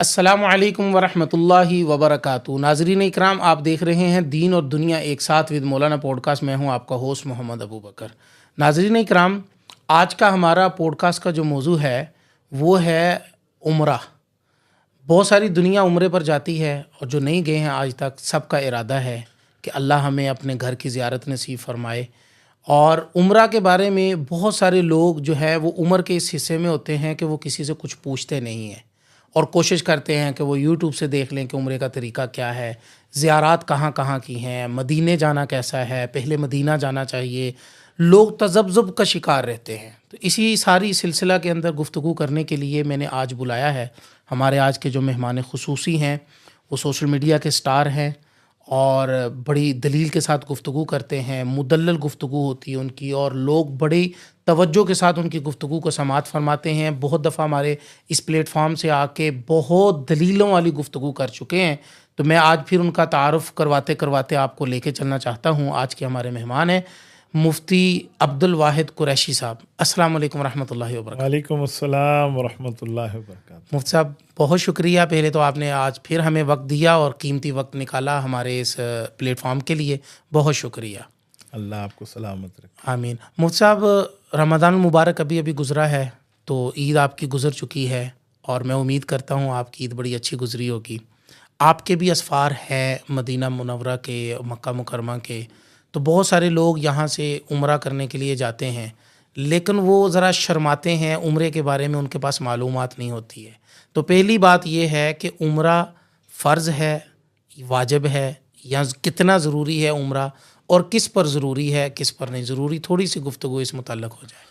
अस्सलामु अलैकुम वरहमतुल्लाहि वबरकातुहू। नाज़रीन इकराम, आप देख रहे हैं दीन और दुनिया एक साथ विद मौलाना पॉडकास्ट। मैं हूं आपका होस्ट मोहम्मद अबू बकर। नाज़रीन इकराम, आज का हमारा पॉडकास्ट का जो मौजू है वो है उम्रा। बहुत सारी दुनिया उम्रे पर जाती है और जो नहीं गए हैं आज तक, सबका इरादा है कि अल्लाह हमें अपने घर की ज़ियारत नसीब फरमाए। और उम्रा के बारे में बहुत सारे लोग जो है वो उम्र के इस हिस्से में होते हैं कि वो किसी से कुछ पूछते नहीं हैं और कोशिश करते हैं कि वो यूट्यूब से देख लें कि उम्रे का तरीका क्या है, ज़ियारात कहाँ कहाँ की हैं, मदीने जाना कैसा है, पहले मदीना जाना चाहिए। लोग तज़ब्ज़ुब का शिकार रहते हैं। तो इसी सारी सिलसिला के अंदर गुफ्तगू करने के लिए मैंने आज बुलाया है। हमारे आज के जो मेहमान ख़ुसूसी हैं वो सोशल मीडिया के स्टार हैं और बड़ी दलील के साथ गुफ्तगू करते हैं, मुदल्लल गुफ्तगू होती है उनकी और लोग बड़ी तवज्जो के साथ उनकी गुफ्तगू को समाअत फरमाते हैं। बहुत दफ़ा हमारे इस प्लेटफॉर्म से आके बहुत दलीलों वाली गुफ्तगू कर चुके हैं। तो मैं आज फिर उनका तारुफ़ करवाते करवाते आपको लेके चलना चाहता हूँ। आज के हमारे मेहमान हैं मुफ्ती अब्दुल वाहिद कुरैशी साहब। अस्सलाम वालेकुम रहमतुल्लाहि व बरकातहू। वालेकुम अस्सलाम वरहमतुल्लाहि वबरकातुहू। मुफ्ती साहब, बहुत शुक्रिया। पहले तो आपने आज फिर हमें वक्त दिया और कीमती वक्त निकाला हमारे इस प्लेटफॉर्म के लिए, बहुत शुक्रिया। अल्लाह आपको सलामत रखे। आमीन। मुफ्ती साहब, रमज़ान मुबारक अभी अभी गुज़रा है, तो ईद आपकी गुज़र चुकी है और मैं उम्मीद करता हूँ आपकी ईद बड़ी अच्छी गुज़री होगी। आपके भी असफ़ार हैं मदीना मुनव्वरा के, मक्का मुकरमा के। तो बहुत सारे लोग यहाँ से उम्रा करने के लिए जाते हैं, लेकिन वो ज़रा शर्माते हैं, उम्रे के बारे में उनके पास मालूमात नहीं होती है। तो पहली बात ये है कि उम्रा फ़र्ज़ है, वाजिब है, या कितना ज़रूरी है उम्रा, और किस पर ज़रूरी है किस पर नहीं ज़रूरी। थोड़ी सी गुफ्तगू इस मुतल्लक़ हो जाए।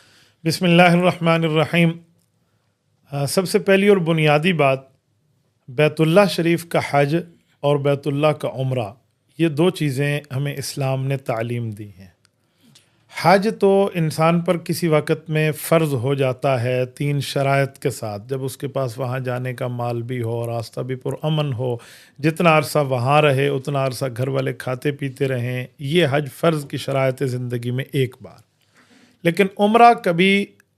बिस्मिल्लाहिर्रहमानिर्रहीम। सबसे पहली और बुनियादी बात, बैतुल्लाह शरीफ का हज और बैतुल्लाह का उम्रा, ये दो चीज़ें हमें इस्लाम ने तालीम दी हैं। हज तो इंसान पर किसी वक़्त में फ़र्ज़ हो जाता है 3 शराइत के साथ, जब उसके पास वहाँ जाने का माल भी हो, रास्ता भी पुरअमन हो, जितना अरसा वहाँ रहे उतना अरसा घर वाले खाते पीते रहें। ये हज फ़र्ज़ की शराइत ज़िंदगी में एक बार। लेकिन उम्रा कभी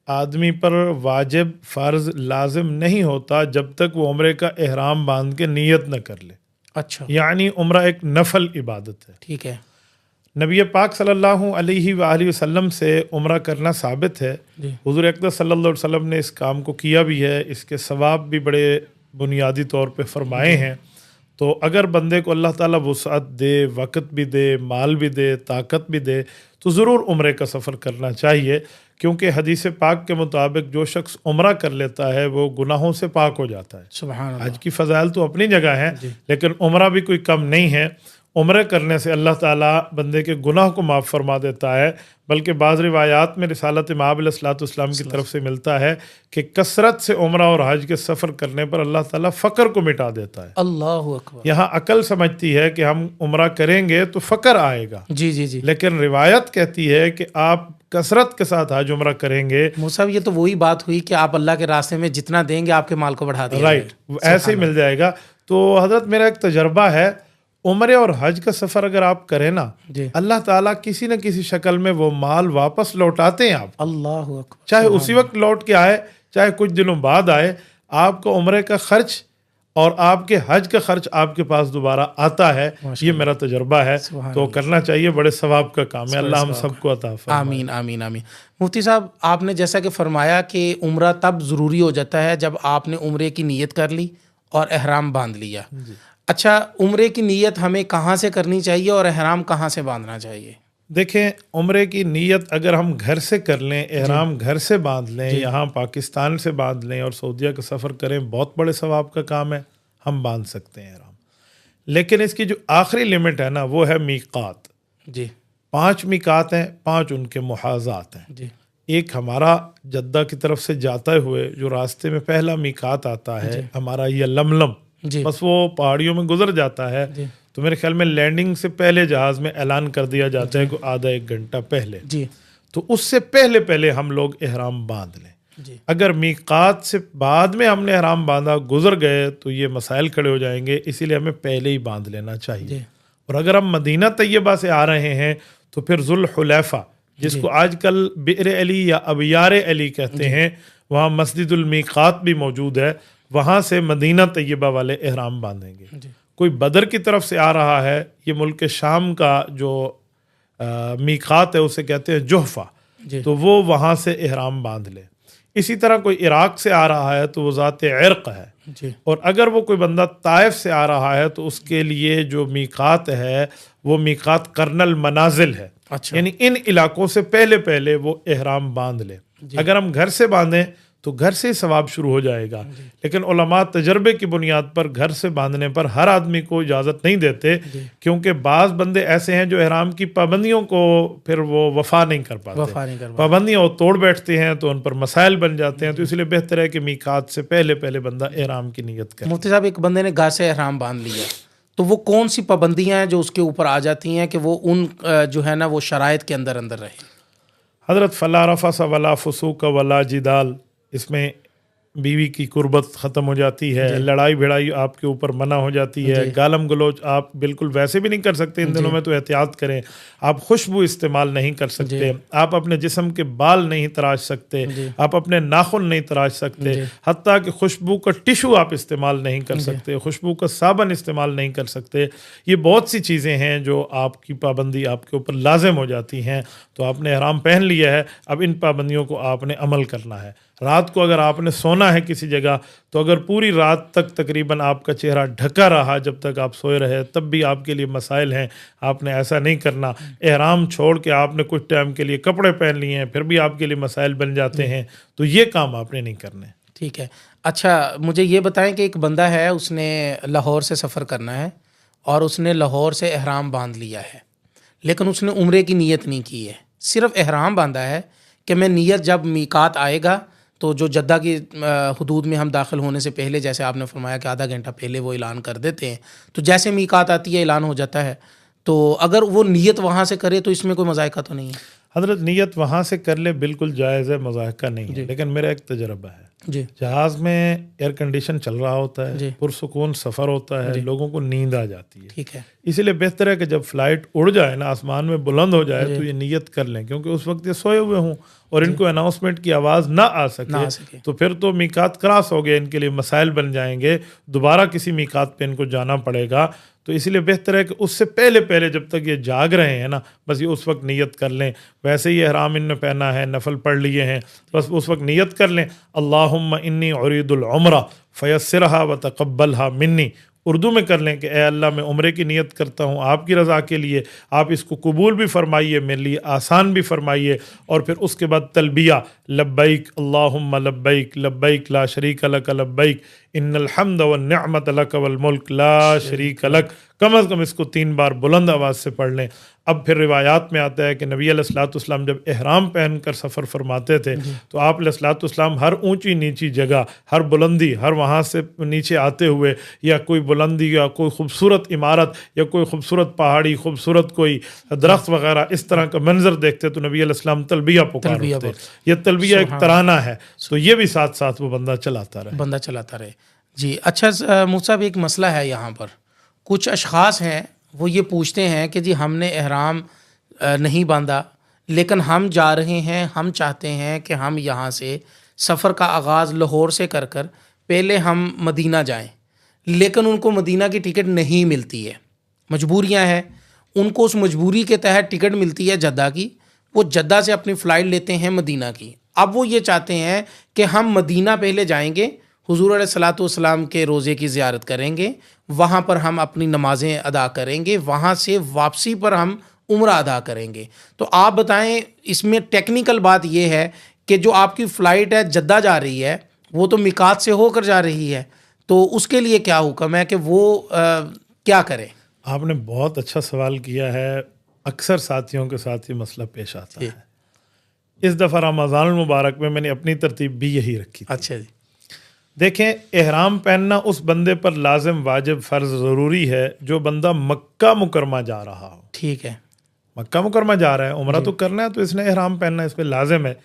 आदमी पर वाजिब, फ़र्ज़, लाजिम नहीं होता जब तक वो उम्रे का एहराम बांध के नियत न कर ले। अच्छा, यानी उम्रा एक नफल इबादत है। ठीक है नबी पाक सल्लल्लाहु अलैहि वसल्लम से उम्रा करना साबित है। जी। हुज़ूर अक़दस सल्लल्लाहु अलैहि वसल्लम ने इस काम को किया भी है, इसके सवाब भी बड़े बुनियादी तौर पे फरमाए हैं। तो अगर बंदे को अल्लाह ताला वुसअत दे, वक़्त भी दे, माल भी दे, ताकत भी दे, तो ज़रूर उम्रे का सफ़र करना चाहिए, क्योंकि हदीस पाक के मुताबिक जो शख्स उम्रा कर लेता है वो गुनाहों से पाक हो जाता है। सुभान अल्लाह। हज की फ़ज़ाइल तो अपनी जगह है, जी। लेकिन उम्रा भी कोई कम नहीं है। उम्र करने से अल्लाह ताला बंदे के गुनाह को माफ़ फरमा देता है। बल्कि बाज़ रिवायात में रिसालत इमाम अलैहिस्सलाम की तरफ से मिलता है कि कसरत से उम्रा और हज के सफ़र करने पर अल्लाह ताला फ़क्र को मिटा देता है। अल्लाहु अकबर। यहाँ अकल समझती है कि हम उम्रा करेंगे तो फ़क्र आएगा, जी जी जी। लेकिन रिवायत कहती है कि आप कसरत के साथ हज उम्रा करेंगे। मुसाब, ये तो वही बात हुई कि आप अल्लाह के रास्ते में जितना देंगे आपके माल को बढ़ा दिया राइट, जाएगा। ऐसे ही मिल जाएगा। तो हज़रत, मेरा एक तजर्बा है, उम्रे और हज का सफ़र अगर आप करें ना, जी। अल्लाह ताला किसी न किसी शक्ल में वो माल वापस लौटाते हैं आप, अल्लाहु अकबर। चाहे उसी वक्त लौट के आए, चाहे कुछ दिनों बाद आए। आपका उम्रे का खर्च और आपके हज का खर्च आपके पास दोबारा आता है। ये मेरा तजर्बा है। तो करना चाहिए, बड़े सवाब का काम है। अल्लाह हम सबको अता फरमाए। आमीन आमीन आमीन। मुफ्ती साहब, आपने जैसा कि फरमाया कि उम्रा तब ज़रूरी हो जाता है जब आपने उम्रे की नीयत कर ली और एहराम बांध लिया। अच्छा, उम्रे की नीयत हमें कहाँ से करनी चाहिए और एहराम कहाँ से बांधना चाहिए? देखें, उम्रे की नीयत अगर हम घर से कर लें, एहराम घर से बांध लें, यहाँ पाकिस्तान से बांध लें और सऊदीया का सफ़र करें, बहुत बड़े सवाब का काम है, हम बांध सकते हैं एहराम। लेकिन इसकी जो आखिरी लिमिट है ना, वो है मीक़ात। जी। 5 मीक़ात हैं, 5 उनके मुहाज़ात हैं। जी। एक हमारा जद्दा की तरफ से जाते हुए जो रास्ते में पहला मीक़ात आता है हमारा, ये लमलम, बस वो पहाड़ियों में गुजर जाता है। तो मेरे ख्याल में लैंडिंग से पहले जहाज़ में ऐलान कर दिया जाता है कि आधा 1 घंटा पहले। जी। तो उससे पहले पहले हम लोग एहराम बांध लें। जी। अगर मीक़ात से बाद में हमने एहराम बांधा, गुजर गए, तो ये मसाइल खड़े हो जाएंगे। इसीलिए हमें पहले ही बांध लेना चाहिए। और अगर हम मदीना तैयबा से आ रहे हैं तो फिर जुल हुलैफा, जिसको आजकल बि'r अली या अबियार अली कहते हैं, वहाँ मस्जिदुल मीक़ात भी मौजूद है। वहाँ से मदीना तैयबा वाले एहराम बांधेंगे। कोई बदर की तरफ से आ रहा है, ये मुल्क शाम का जो मीकात है उसे कहते हैं जुहफा, तो वो वहाँ से एहराम बांध ले। इसी तरह कोई इराक से आ रहा है तो वो ज़ात इर्क है, और अगर वो कोई बंदा ताइफ से आ रहा है तो उसके लिए जो मीकात है वो मीकात कर्नल मनाजिल है। अच्छा। यानी इन इलाकों से पहले पहले वो एहराम बांध ले। अगर हम घर से बांधें तो घर से ही सवाब शुरू हो जाएगा, लेकिन उलमा तजर्बे की बुनियाद पर घर से बांधने पर हर आदमी को इजाज़त नहीं देते, क्योंकि बाज़ बंदे ऐसे हैं जो एहराम की पाबंदियों को फिर वो वफा नहीं कर पाते, पाबंदियाँ वो तोड़ बैठते हैं तो उन पर मसाइल बन जाते हैं। तो इसलिए बेहतर है कि मीकात से पहले पहले बंदा एहराम की नीयत करे। मुफ्ती साहब, एक बंदे ने घर से एहराम बांध लिया तो वो कौन सी पाबंदियाँ हैं जो उसके ऊपर आ जाती हैं कि वो उन जो है ना वो शराइत के अंदर अंदर रहे? हज़रत फला रफ़स वला फुसूक वला जिदाल, इसमें बीवी की कुर्बत ख़त्म हो जाती है, लड़ाई भिड़ाई आपके ऊपर मना हो जाती है, गालम गलोच आप बिल्कुल वैसे भी नहीं कर सकते इन दिनों में, तो एहतियात करें। आप खुशबू इस्तेमाल नहीं कर सकते, आप अपने जिस्म के बाल नहीं तराश सकते, आप अपने नाखून नहीं तराश सकते, हत्ता कि खुशबू का टिशू आप इस्तेमाल नहीं कर सकते, खुशबू का साबन इस्तेमाल नहीं कर सकते। ये बहुत सी चीज़ें हैं जो आपकी पाबंदी आपके ऊपर लाजिम हो जाती हैं। तो आपने एहराम पहन लिया है, अब इन पाबंदियों को आपने अमल करना है। रात को अगर आपने सोना है किसी जगह, तो अगर पूरी रात तक तकरीबन आपका चेहरा ढका रहा जब तक आप सोए रहे, तब भी आपके लिए मसाइल हैं। आपने ऐसा नहीं करना। एहराम छोड़ के आपने कुछ टाइम के लिए कपड़े पहन लिए हैं, फिर भी आपके लिए मसाइल बन जाते हैं। तो ये काम आपने नहीं करने। ठीक है। अच्छा, मुझे ये बताएं कि एक बंदा है, उसने लाहौर से सफ़र करना है और उसने लाहौर से एहराम बांध लिया है, लेकिन उसने उम्रे की नीयत नहीं की है, सिर्फ एहराम बांधा है कि मैं नीयत जब मीकात आएगा तो जो जद्दा की हुदूद में हम दाखिल होने से पहले, जैसे आपने फरमाया कि आधा घंटा पहले वो ऐलान कर देते हैं, तो जैसे मीकात आती है ऐलान हो जाता है, तो अगर वो नीयत वहाँ से करे तो इसमें कोई मज़ायका तो नहीं है? हज़रत नीयत वहाँ से कर ले, बिल्कुल जायज़ है, मज़ायका नहीं है। लेकिन मेरा एक तजर्बा है, जहाज़ में एयर कंडीशन चल रहा होता है, पुरसुकून सफ़र होता है, लोगों को नींद आ जाती है। ठीक है। इसीलिए बेहतर है कि जब फ़्लाइट उड़ जाए ना, आसमान में बुलंद हो जाए, तो ये नीयत कर लें, क्योंकि उस वक्त ये सोए हुए हों और इनको अनाउंसमेंट की आवाज़ ना आ सके तो फिर तो मीकात क्रॉस हो गए, इनके लिए मसाइल बन जाएंगे, दोबारा किसी मीकात पे इनको जाना पड़ेगा। तो इसलिए बेहतर है कि उससे पहले पहले जब तक ये जाग रहे हैं ना, बस ये उस वक्त नियत कर लें। वैसे ही एहराम इनने पहना है, नफल पढ़ लिए हैं, बस उस वक्त नियत कर लें, अल्लाहुम्मा इन्नी उरीदुल उम्रा फयस्सिरहा व तक़ब्बलहा मिन्नी। उर्दू में कर लें कि ए अल्लाह, मैं उम्रे की नियत करता हूँ आपकी रज़ा के लिए, आप इसको कबूल भी फरमाइए, मेरे लिए आसान भी फरमाइए। और फिर उसके बाद तलबिया, लब्बैक अल्लाहुम्मा लब्बैक लब्बैक ला शरीक लक लब्बैक इन्नल हम्द वन निअमत लक वल मुल्क ला शरीक लक। कम अज़ कम इसको 3 बार बुलंद आवाज़ से पढ़ लें। अब फिर रिवायात में आता है कि नबी अलैहिस्सलाम जब एहराम पहन कर सफ़र फरमाते थे तो आप अलैहिस्सलाम हर ऊंची नीची जगह, हर बुलंदी, हर वहाँ से नीचे आते हुए, या कोई बुलंदी या कोई खूबसूरत इमारत या कोई खूबसूरत पहाड़ी, खूबसूरत कोई दरख्त वगैरह, इस तरह का मंजर देखते तो नबी अलैहिस्सलाम तलबिया पुकारते। ये तलबिया एक तराना है, तो ये भी साथ साथ वो बंदा चलाता रहे। जी। अच्छा मुफ्ती साहब, एक मसला है यहाँ पर, कुछ अशख़ास हैं वो ये पूछते हैं कि जी हमने एहराम नहीं बांधा, लेकिन हम जा रहे हैं, हम चाहते हैं कि हम यहाँ से सफ़र का आगाज़ लाहौर से कर पहले हम मदीना जाएं, लेकिन उनको मदीना की टिकट नहीं मिलती है, मजबूरियाँ हैं, उनको उस मजबूरी के तहत टिकट मिलती है जद्दा की, वो जद्दा से अपनी फ़्लाइट लेते हैं मदीना की। अब वो ये चाहते हैं कि हम मदीना पहले जाएंगे, हुज़ूर अलैहिस्सलातु वस्सलाम के रोज़े की ज़ियारत करेंगे, वहाँ पर हम अपनी नमाज़ें अदा करेंगे, वहाँ से वापसी पर हम उम्रा अदा करेंगे। तो आप बताएं, इसमें टेक्निकल बात यह है कि जो आपकी फ़्लाइट है जद्दा जा रही है, वो तो मिकात से होकर जा रही है, तो उसके लिए क्या हुक्म है कि वो क्या करें? आपने बहुत अच्छा सवाल किया है। अक्सर साथियों के साथ ये मसला पेश आता है। इस दफ़ा रमज़ानुल मुबारक में मैंने अपनी तरतीब भी यही रखी थी। अच्छा जी। देखें, एहराम पहनना उस बंदे पर लाजिम, वाजिब, फ़र्ज़, ज़रूरी है जो बंदा मक्का मुकरमा जा रहा हो। ठीक है। मक्का मुकरमा जा रहा है, उम्रा तो करना है, तो इसने एहराम पहनना इस पर लाजिम है।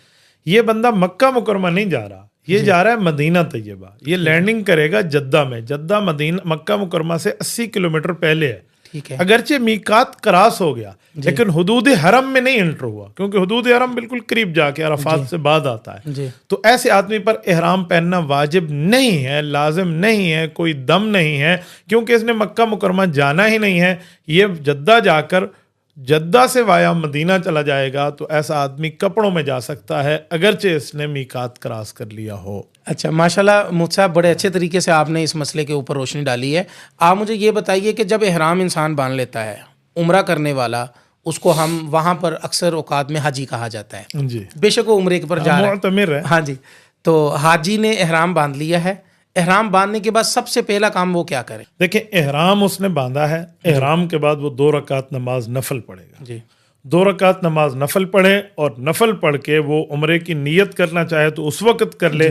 ये बंदा मक्का मुकरमा नहीं जा रहा, ये जा रहा है मदीना तैयबा। ये लैंडिंग करेगा जद्दा में। जद्दा मदीना मक्का मुकरमा से 80 किलोमीटर पहले है। ठीक है। अगरचे मीकात क्रॉस हो गया लेकिन हुदूद हरम में नहीं एंटर हुआ, क्योंकि हुदूद हरम बिल्कुल करीब जाके अरफात से बाद आता है। जी। तो ऐसे आदमी पर एहराम पहनना वाजिब नहीं है, लाजिम नहीं है, कोई दम नहीं है, क्योंकि इसने मक्का मुकरमा जाना ही नहीं है। ये जद्दा जाकर जद्दा से वाया मदीना चला जाएगा तो ऐसा आदमी कपड़ों में जा सकता है, अगरचे इसने मीकात क्रॉस कर लिया हो। अच्छा, माशाल्लाह मुफ्ती साहब, बड़े अच्छे तरीके से आपने इस मसले के ऊपर रोशनी डाली है। आप मुझे ये बताइए कि जब एहराम इंसान बांध लेता है, उम्रा करने वाला, उसको हम वहाँ पर अक्सर औकात में हाजी कहा जाता है, जी, बेशक वो उम्रे के पर जा रहा है। मुअतमिर है। हाँ जी। तो हाजी ने एहराम बांध लिया है, एहराम बांधने के बाद सबसे पहला काम वो क्या करे? देखिए, एहराम उसने बांधा है, एहराम के बाद वो 2 रकात नमाज नफल पढ़ेगा। जी। 2 रकात नमाज नफल पढ़े और नफल पढ़ के वो उम्रे की नीयत करना चाहे तो उस वक्त कर ले,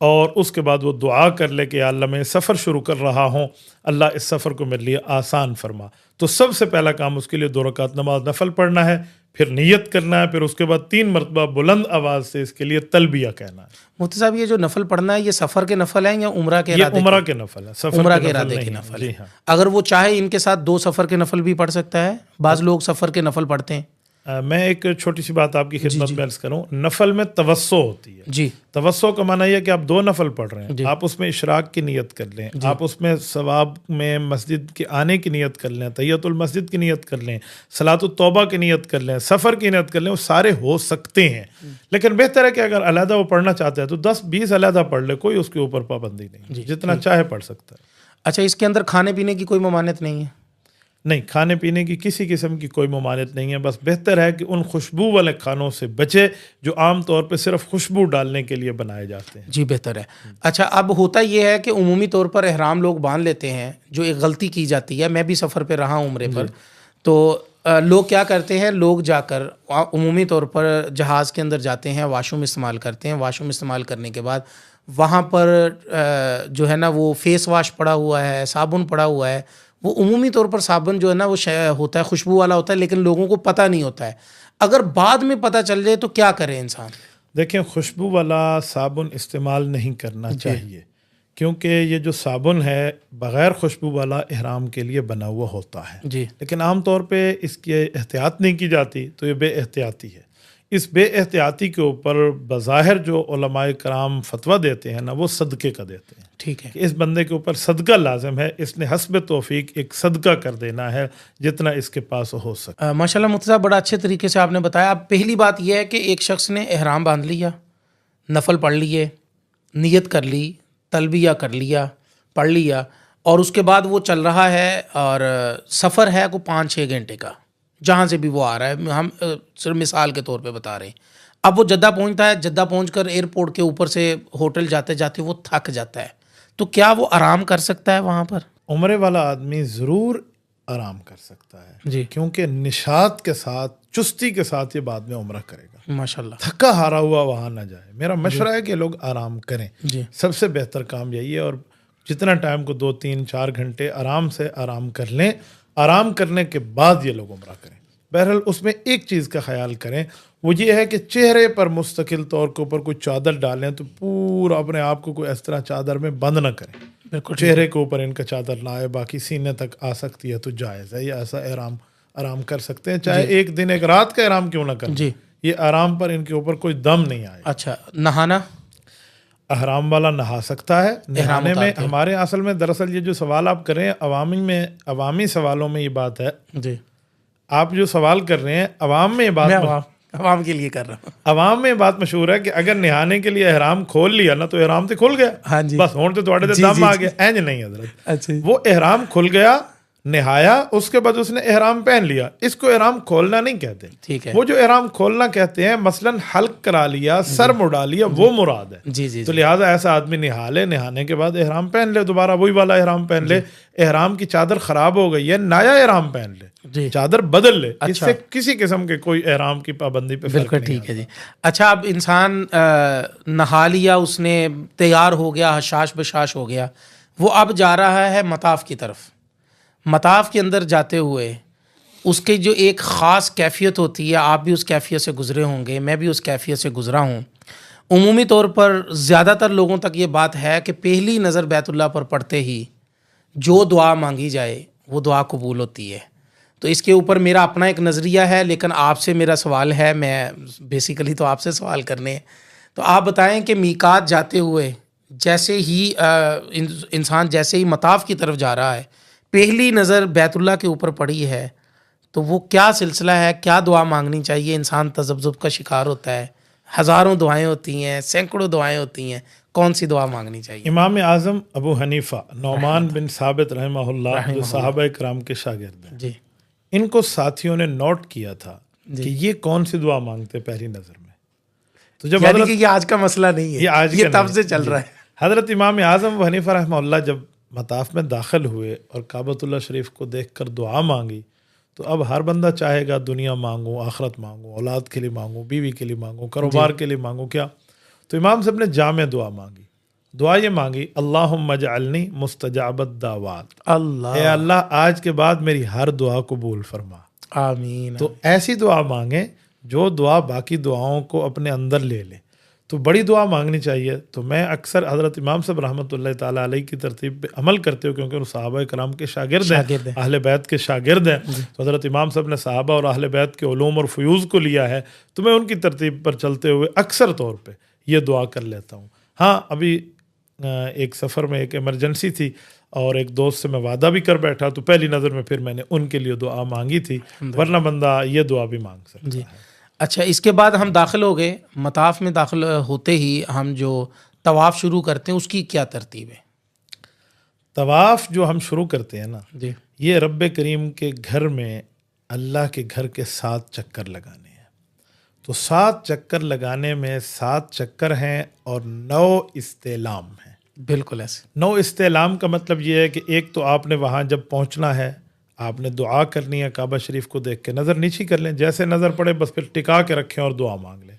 और उसके बाद वो दुआ कर ले कि या अल्लाह मैं सफ़र शुरू कर रहा हूँ, अल्लाह इस सफ़र को मेरे लिए आसान फरमा। तो सबसे पहला काम उसके लिए 2 रकात नमाज नफल पढ़ना है, फिर नीयत करना है, फिर उसके बाद 3 मरतबा बुलंद आवाज़ से इसके लिए तलबिया कहना है। मुफ्ती साहब, ये जो नफल पढ़ना है, ये सफ़र के नफल है या उम्रा के ये इरादे उम्रा के नफल है, सफ़र उम्रा के के नफल इरादे नहीं के है। नफल जी है। हाँ। अगर वो चाहे इनके साथ 2 सफ़र के नफल भी पढ़ सकता है, बाज़ लोग सफ़र के नफल पढ़ते हैं। मैं एक छोटी सी बात आपकी खिदमत में अर्ज करूँ। नफल में तवस्सो होती है। जी। तवस्सो का माना यह कि आप 2 नफल पढ़ रहे हैं, आप उसमें इशराक की नियत कर लें, आप उसमें सवाब में मस्जिद के आने की नियत कर लें, तहियतुल मस्जिद की नियत कर लें, सलातुत तौबा की नियत कर लें, सफ़र की नियत कर लें, वो सारे हो सकते हैं। लेकिन बेहतर है कि अगर अलहदा वो पढ़ना चाहता है तो 10-20 अलहदा पढ़ ले, कोई उसके ऊपर पाबंदी नहीं, जितना चाहे पढ़ सकता है। अच्छा, इसके अंदर खाने पीने की कोई ममानियत नहीं है? नहीं, खाने पीने की किसी किस्म की कोई ममानियत नहीं है। बस बेहतर है कि उन खुशबू वाले खानों से बचे जो आम तौर पे सिर्फ खुशबू डालने के लिए बनाए जाते हैं। जी, बेहतर है। अच्छा, अब होता ये है कि उमूमी तौर पर एहराम लोग बांध लेते हैं, जो एक गलती की जाती है। मैं भी सफ़र पे रहा हूँ उम्रे पर, तो लोग क्या करते हैं, लोग जाकर उमूमी तौर पर जहाज़ के अंदर जाते हैं, वाशरूम इस्तेमाल करते हैं। वाशरूम इस्तेमाल करने के बाद वहाँ पर जो है ना, वो फेस वाश पड़ा हुआ है, साबुन पड़ा हुआ है। वो उमूमी तौर पर साबुन जो है ना, वो होता है, खुशबू वाला होता है, लेकिन लोगों को पता नहीं होता है। अगर बाद में पता चल जाए तो क्या करे इंसान? देखिए, खुशबू वाला साबुन इस्तेमाल नहीं करना चाहिए, क्योंकि ये जो साबुन है बग़ैर खुशबू वाला इहराम के लिए बना हुआ होता है। जी। लेकिन आम तौर पे इसकी एहतियात नहीं की जाती, तो ये बेएहतियाती है। इस बेएहतियाती के ऊपर बज़ाहिर जो उलमाए कराम फतवा देते हैं ना, वो सदक़े का देते हैं। ठीक है। कि इस बंदे के ऊपर सदका लाजिम है, इसने हस्ब तौफीक एक सदका कर देना है जितना इसके पास हो सके। माशाल्लाह मुफ्ती साहब, बड़ा अच्छे तरीके से आपने बताया। अब पहली बात यह है कि एक शख्स ने एहराम बांध लिया, नफल पढ़ लिए, नियत कर ली, तलबिया कर लिया, पढ़ लिया, और उसके बाद वो चल रहा है और सफ़र है को 5-6 घंटे का, जहाँ से भी वो आ रहा है, हम सिर्फ मिसाल के तौर पे बता रहे हैं। अब वो जद्दा पहुँचता है, जद्दा पहुँचकर एयरपोर्ट के ऊपर से होटल जाते जाते वो थक जाता है, तो क्या वो आराम कर सकता है वहाँ पर? उम्रे वाला आदमी ज़रूर आराम कर सकता है जी। क्योंकि निशात के साथ, चुस्ती के साथ ये बाद में उम्रा करेगा। माशाल्लाह। थका हारा हुआ वहाँ ना जाए। मेरा मशवरा है कि लोग आराम करें। जी। सबसे बेहतर काम यही है, और जितना टाइम को 2-3-4 घंटे आराम से आराम कर लें, आराम करने के बाद ये लोग उम्रा करें। बहरहाल उसमें एक चीज़ का ख्याल करें, वो ये है कि चेहरे पर मुस्तकिल तौर के ऊपर कोई चादर डालें तो पूरा अपने आप को कोई इस तरह चादर में बंद ना करें। बिल्कुल। चेहरे के ऊपर इनका चादर ना आए, बाकी सीने तक आ सकती है तो जायज़ है, या ऐसा आराम कर सकते हैं, चाहे एक दिन एक रात का आराम क्यों ना करें। जी। ये आराम पर इनके ऊपर कोई दम नहीं आए। अच्छा, नहाना? अहराम वाला नहा सकता है। नहाने में हमारे असल में दरअसल ये जो सवाल आप कर रहे हैं, अवामी सवालों में ये बात है। जी। आप जो सवाल कर रहे हैं अवाम में, ये बात अवाम के लिए कर रहा हूँ। अवाम में बात मशहूर है कि अगर नहाने के लिए एहराम खोल लिया ना तो एहराम तो खुल गया। हाँ जी। बस होने तो थोड़े जी, दम जी, आ जी। गया, इंज नहीं हजरत। अच्छा। वो एहराम खुल गया, नहाया, उसके बाद उसने एहराम पहन लिया, इसको एहराम खोलना नहीं कहते। ठीक है। वो जो एहराम खोलना कहते हैं, मसलन हल्क करा लिया, सर मुड़ा लिया, वो मुराद है। जी जी तो लिहाजा ऐसा आदमी नहा ले, नहाने के बाद एहराम पहन ले, दोबारा वही वाला एहराम पहन ले। एहराम की चादर खराब हो गई है, नया एहराम पहन ले, जी। चादर बदल ले। अच्छा। इससे किसी किस्म के कोई एहराम की पाबंदी पे बिल्कुल ठीक है जी। अच्छा, अब इंसान नहा लिया, उसने तैयार हो गया, हशाश बशाश हो गया, वो अब जा रहा है मताफ की तरफ। मताफ के अंदर जाते हुए उसकी जो एक ख़ास कैफियत होती है, आप भी उस कैफियत से गुज़रे होंगे, मैं भी उस कैफियत से गुज़रा हूँ। उमूमी तौर पर ज़्यादातर लोगों तक ये बात है कि पहली नज़र बैतुल्लाह पर पड़ते ही जो दुआ मांगी जाए वो दुआ कबूल होती है। तो इसके ऊपर मेरा अपना एक नज़रिया है, लेकिन आपसे मेरा सवाल है, मैं बेसिकली तो आपसे सवाल करने हैं। तो आप बताएं कि मीकात जाते हुए जैसे ही इंसान जैसे ही मताफ की तरफ जा रहा है, पहली नज़र बैतुल्लाह के ऊपर पड़ी है, तो वो क्या सिलसिला है, क्या दुआ मांगनी चाहिए? इंसान तज़ब्ज़ुब का शिकार होता है, हज़ारों दुआएं होती हैं, सैकड़ों दुआएं होती हैं, कौन सी दुआ मांगनी चाहिए? इमाम आज़म अबू हनीफ़ा नौमान बिन साबित रहमहुल्लाह जो सहाबा कराम के शागिर्द हैं, जी इनको साथियों ने नोट किया था कि ये कौन सी दुआ मांगते पहली नज़र में। तो जब यानी कि ये आज का मसला नहीं है, ये आज ये का तब नहीं से है। चल जी। रहा है। हज़रत इमाम आज़म अबू हनीफ़ा रहमहुल्लाह जब मताफ में दाखिल हुए और काबतुल्लाह शरीफ को देखकर दुआ मांगी, तो अब हर बंदा चाहेगा दुनिया मांगूँ, आखरत मांगूँ, औलाद के लिए मांगूँ, बीवी के लिए मांगूँ, कारोबार के लिए मांगूँ, क्या। तो इमाम साहब ने जामे दुआ मांगी। दुआ ये मांगी, अल्लाहुम्मा जअलनी मुस्तजाबत दावात, अल्लाह, ए अल्लाह आज के बाद मेरी हर दुआ कबूल फरमा। आमीन। तो ऐसी दुआ मांगे जो दुआ बाकी दुआओं को अपने अंदर ले ले। तो बड़ी दुआ मांगनी चाहिए। तो मैं अक्सर हज़रत इमाम साहब रहमतुल्लाह ताला अलैह की तरतीब पे अमल करते हो, क्योंकि वो सहाबा कराम के शागिर्द हैं, अहले बैत के शागिर्द हैं। तो हज़रत इमाम साहब ने सहाबा और अहले बैत के उलूम और फ़यूज़ को लिया है, तो मैं उनकी तरतीब पर चलते हुए अक्सर तौर पर यह दुआ कर लेता हूँ। हाँ, अभी एक सफ़र में एक इमरजेंसी थी और एक दोस्त से मैं वादा भी कर बैठा, तो पहली नज़र में फिर मैंने उनके लिए दुआ मांगी थी, वरना बंदा ये दुआ भी मांग सकता है। अच्छा, इसके बाद हम दाखिल हो गए, मताफ में दाखिल होते ही हम जो तवाफ़ शुरू करते हैं उसकी क्या तरतीब है? तवाफ़ जो हम शुरू करते हैं ना जी, ये रब्बे करीम के घर में अल्लाह के घर के 7 चक्कर लगाने हैं। तो 7 चक्कर लगाने में 7 चक्कर हैं और 9 इस्तेलाम हैं। बिल्कुल ऐसे। 9 इस्तेलाम का मतलब ये है कि एक तो आपने वहाँ जब पहुँचना है, आपने दुआ करनी है, काबा शरीफ को देख के नज़र नीची कर लें, जैसे नज़र पड़े बस फिर टिका के रखें और दुआ मांग लें।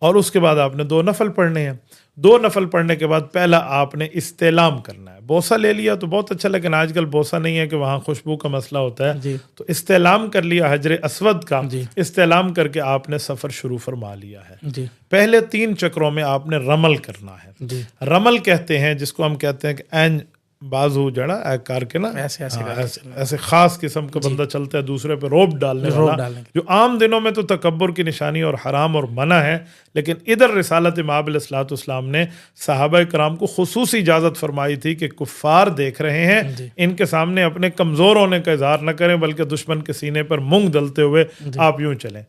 और उसके बाद आपने 2 नफल पढ़ने हैं। 2 नफल पढ़ने के बाद पहला आपने इस्तेलाम करना है। बोसा ले लिया तो बहुत अच्छा, लेकिन आजकल बोसा नहीं है कि वहाँ खुशबू का मसला होता है। तो इस्तेलाम कर लिया हजर अस्वद का, इस्तेलाम करके आपने सफ़र शुरू फरमा लिया है। पहले 3 चक्रों में आपने रमल करना है। रमल कहते हैं जिसको हम कहते हैं कि एन बाजू जड़ा कार के ना ऐसे खास किस्म का बंदा चलता है दूसरे पे रोब डालने वाला, जो आम दिनों में तो तकब्बुर की निशानी और हराम और मना है, लेकिन इधर रिसालत इमाम अलैहिस्सलाम ने सहाबा कराम को खुसूसी इजाज़त फरमाई थी कि कुफ़ार देख रहे हैं, इनके सामने अपने कमज़ोर होने का इजहार न करें, बल्कि दुश्मन के सीने पर मूंग दलते हुए आप यूं चलें।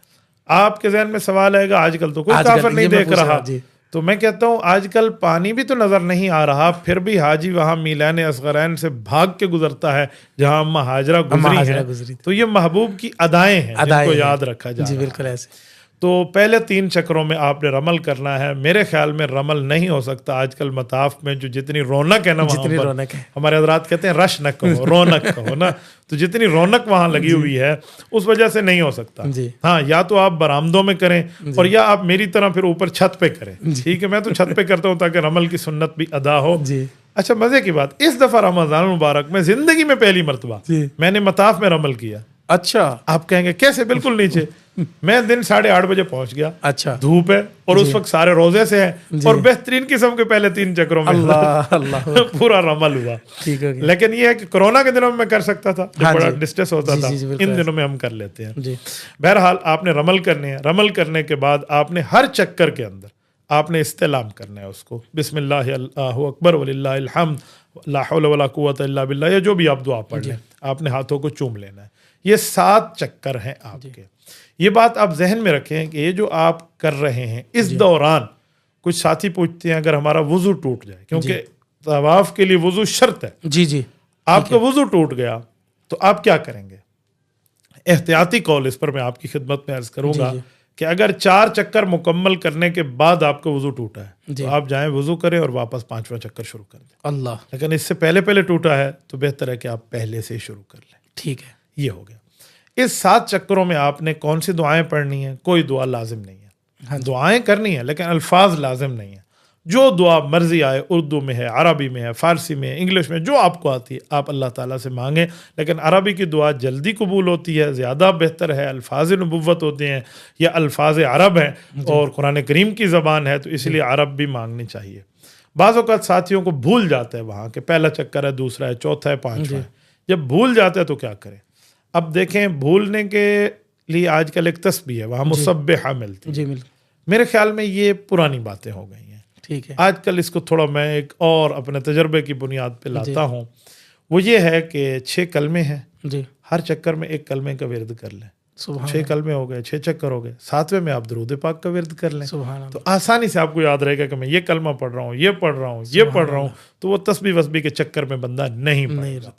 आपके जहन में सवाल आएगा, आजकल तो कोई काफिर नहीं देख रहा, तो मैं कहता हूँ आजकल पानी भी तो नज़र नहीं आ रहा, फिर भी हाजी वहाँ मीलान असगरैन से भाग के गुजरता है जहाँ अम्मा हाजरा गुजरी है। तो ये महबूब की अदाएं हैं जिनको याद रखा जाए। बिल्कुल ऐसे। तो पहले 3 चक्रों में आपने रमल करना है। मेरे ख्याल में रमल नहीं हो सकता आजकल मताफ में, जो जितनी रौनक है ना वहाँ पर, हमारे हज़रात कहते हैं रश न कहो रौनक कहो ना, तो जितनी रौनक वहाँ लगी हुई है उस वजह से नहीं हो सकता। हाँ, या तो आप बरामदों में करें और या आप मेरी तरह फिर ऊपर छत पे करें। ठीक है, मैं तो छत पे करता हूँ ताकि रमल की सुन्नत भी अदा हो। अच्छा, मज़े की बात, इस दफ़ा रमज़ान मुबारक में ज़िंदगी में पहली मरतबा मैंने मताफ में रमल किया। अच्छा, आप कहेंगे कैसे? बिल्कुल नीचे। मैं दिन 8:30 बजे पहुंच गया। अच्छा, धूप है और उस वक्त सारे रोजे से हैं और बेहतरीन किस्म के पहले 3 चक्रों में अल्लाह पूरा रमल हुआ। ठीक है। लेकिन ये है कि कोरोना के दिनों में मैं कर सकता था, जब बड़ा डिस्ट्रेस होता था, इन दिनों में हम कर लेते हैं। बहरहाल आपने रमल करने हैं। रमल करने के बाद आपने हर चक्कर के अंदर आपने इस्तेलाम करना है उसको, बिस्मिल्लाह अल्लाहु अकबर वलिल्लाहिल हम्द ला हौला वला कुव्वता इल्ला बिल्लाह, या जो भी आप दुआ पढ़ लें, आपने हाथों को चूम लेना है। ये 7 चक्कर हैं आपके। ये बात आप जहन में रखें कि ये जो आप कर रहे हैं, इस दौरान कुछ साथी पूछते हैं अगर हमारा वुजू टूट जाए, क्योंकि तवाफ के लिए वुजू शर्त है। जी, आपका वुजू टूट गया तो आप क्या करेंगे? एहतियाती कौल इस पर मैं आपकी खिदमत में अर्ज करूंगा कि अगर 4 चक्कर मुकम्मल करने के बाद आपका वुजू टूटा है तो आप जाएं वुजू करें और वापस 5वां चक्कर शुरू कर दें। अल्लाह। लेकिन इससे पहले टूटा है तो बेहतर है कि आप पहले से शुरू कर लें। ठीक है, ये हो गया। इस 7 चक्करों में आपने कौन सी दुआएं पढ़नी है? कोई दुआ लाजिम नहीं है। दुआएं करनी है लेकिन अल्फाज लाजिम नहीं है। जो दुआ मर्जी आए, उर्दू में है, अरबी में है, फ़ारसी में है, इंग्लिश में, जो आपको आती है आप अल्लाह ताला से मांगें। लेकिन अरबी की दुआ जल्दी कबूल होती है, ज़्यादा बेहतर है, अल्फाज नबुव्वत होते हैं, या अल्फाज अरब हैं और कुरान करीम की ज़बान है, तो इसलिए अरब भी मांगनी चाहिए। बाज़ औक़ात साथियों को भूल जाता है वहाँ के पहला चक्कर है, दूसरा है, चौथा है, 5वां है। जब भूल जाते हैं तो क्या करें? अब देखें, भूलने के लिए आजकल एक तस्बीह है, वहाँ मुसब्बिहा मिलती है। जी बिल्कुल, मेरे ख्याल में ये पुरानी बातें हो गई हैं। ठीक है। आजकल इसको थोड़ा मैं एक और अपने तजर्बे की बुनियाद पे लाता हूँ। वो ये है कि 6 कलमे हैं, जी, हर चक्कर में एक कलमे का विर्द कर लें। सुभान 6 कलमे हो गए, 6 चक्कर हो गए, 7वें में आप दरूद पाक का विर्द कर लें। सुभान तो आसानी से आपको याद रहेगा कि मैं ये कलमा पढ़ रहा हूँ, ये पढ़ रहा हूँ, ये पढ़ रहा हूँ। तो वो तस्बीह वस्बीह के चक्कर में बंदा नहीं पड़ेगा।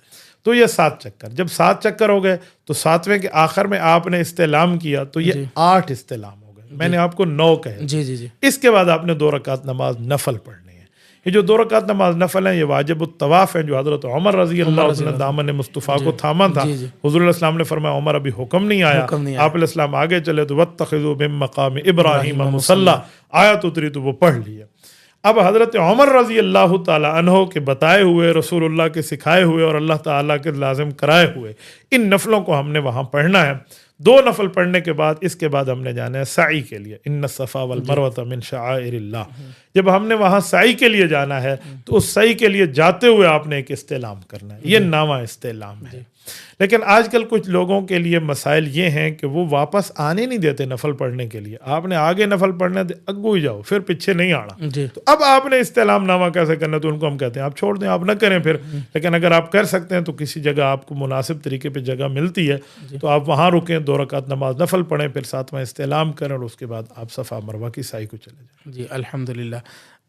तो ये 7 चक्कर, जब 7 चक्कर हो गए तो 7वें के आखिर में आपने इस्तेलाम किया तो ये 8 इस्तेलाम हो गए। मैंने आपको 9 कहे। जी जी जी, इसके बाद आपने 2 रकात नमाज नफल पढ़नी है। ये जो 2 रकात नमाज नफल है, ये वाजिबुत तवाफ है, जो हज़रत उमर रज़ी अल्लाह ने दामन मुस्तफ़ा को थामा था। हुज़ूर इस्लाम ने फरमाया, उमर अभी हुक्म नहीं आया, आप इस्लाम आगे चले तो वत्तखिज़ू मिन मक़ाम इब्राहीम मुसल्ला, आयत उतरी तो वो पढ़ लिया। अब हज़रत उमर रज़ी अल्लाह ताला अन्हो के बताए हुए, रसूलुल्लाह के सिखाए हुए और अल्लाह ताला के लाजिम कराए हुए इन नफलों को हमने वहाँ पढ़ना है। 2 नफल पढ़ने के बाद इसके बाद हमने जाना है साई के लिए। इन्न सफ़ा वल मरवत मिन शआइरिल्लाह। जब हमने वहाँ साई के लिए जाना है तो उस साई के लिए जाते हुए आपने एक इस्तेलाम करना है। ये नामा इस्तेलाम है। लेकिन आजकल कुछ लोगों के लिए मसाइल ये हैं कि वो वापस आने नहीं देते नफल पढ़ने के लिए। आपने आगे नफल पढ़ने दे, अग्गू ही जाओ, फिर पीछे नहीं आना। तो अब आपने इस्तेलाम नामा कैसे करना? तो उनको हम कहते हैं आप छोड़ दें, आप ना करें फिर। लेकिन अगर आप कर सकते हैं तो किसी जगह आपको मुनासिब तरीके पे जगह मिलती है तो आप वहाँ रुकें, 2 रकात नमाज नफल पढ़ें, फिर 7वां इस्तेलाम करें और उसके बाद आप सफ़ा मरवा की साई को चले जाएं। जी अल्हम्दुलिल्लाह।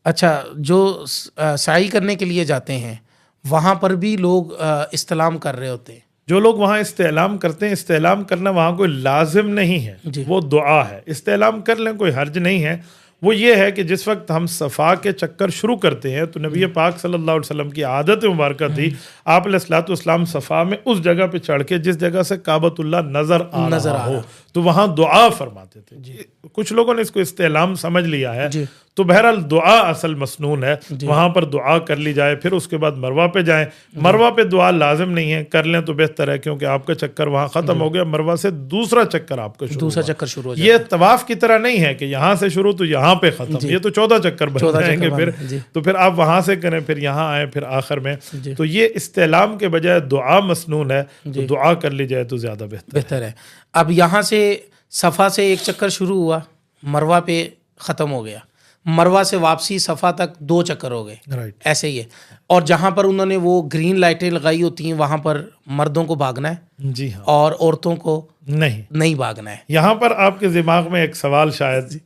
अच्छा, जो साई करने के लिए जाते हैं वहाँ पर भी लोग इस्तेलाम कर रहे होते हैं। जो लोग वहाँ इस्तेलाम करते हैं, इस्तेलाम करना वहाँ कोई लाजिम नहीं है, वो दुआ है। इस्तेलाम कर लें, कोई हर्ज नहीं है। वो ये है कि जिस वक्त हम सफ़ा के चक्कर शुरू करते हैं तो नबी पाक सल्लल्लाहु अलैहि वसल्लम की आदत मुबारक थी, आप अलैहिस्सलाम सफ़ा में उस जगह पे चढ़ के जिस जगह से काबतुल्लाह नज़र आ रहा हो तो वहाँ दुआ फरमाते थे। कुछ लोगों ने इसको इस्तेलाम समझ लिया है, तो बहरहाल दुआ असल मसनून है, वहाँ पर दुआ कर ली जाए, फिर उसके बाद मरवा पे जाएं। मरवा पे दुआ लाजिम नहीं है, कर लें तो बेहतर है, क्योंकि आपका चक्कर वहाँ ख़त्म हो गया, मरवा से दूसरा चक्कर आपका शुरू हो जाए। ये तवाफ़ की तरह नहीं है कि यहाँ से शुरू तो यहाँ पे ख़त्म, ये तो 14 चक्कर बन जाएंगे फिर। तो फिर आप वहाँ से करें, फिर यहाँ आए, फिर आखिर में। तो ये इस्तेलाम के बजाय दुआ मसनून है, तो दुआ कर ली जाए तो ज़्यादा बेहतर है। अब यहाँ से सफ़ा से एक चक्कर शुरू हुआ, मरवा पे ख़त्म हो गया, मरवा से वापसी सफ़ा तक 2 चक्कर हो गए, राइट, ऐसे ही है। और जहाँ पर उन्होंने वो ग्रीन लाइटें लगाई होती हैं वहाँ पर मर्दों को भागना है, जी हाँ, और औरतों को नहीं भागना है। यहाँ पर आपके दिमाग में एक सवाल शायद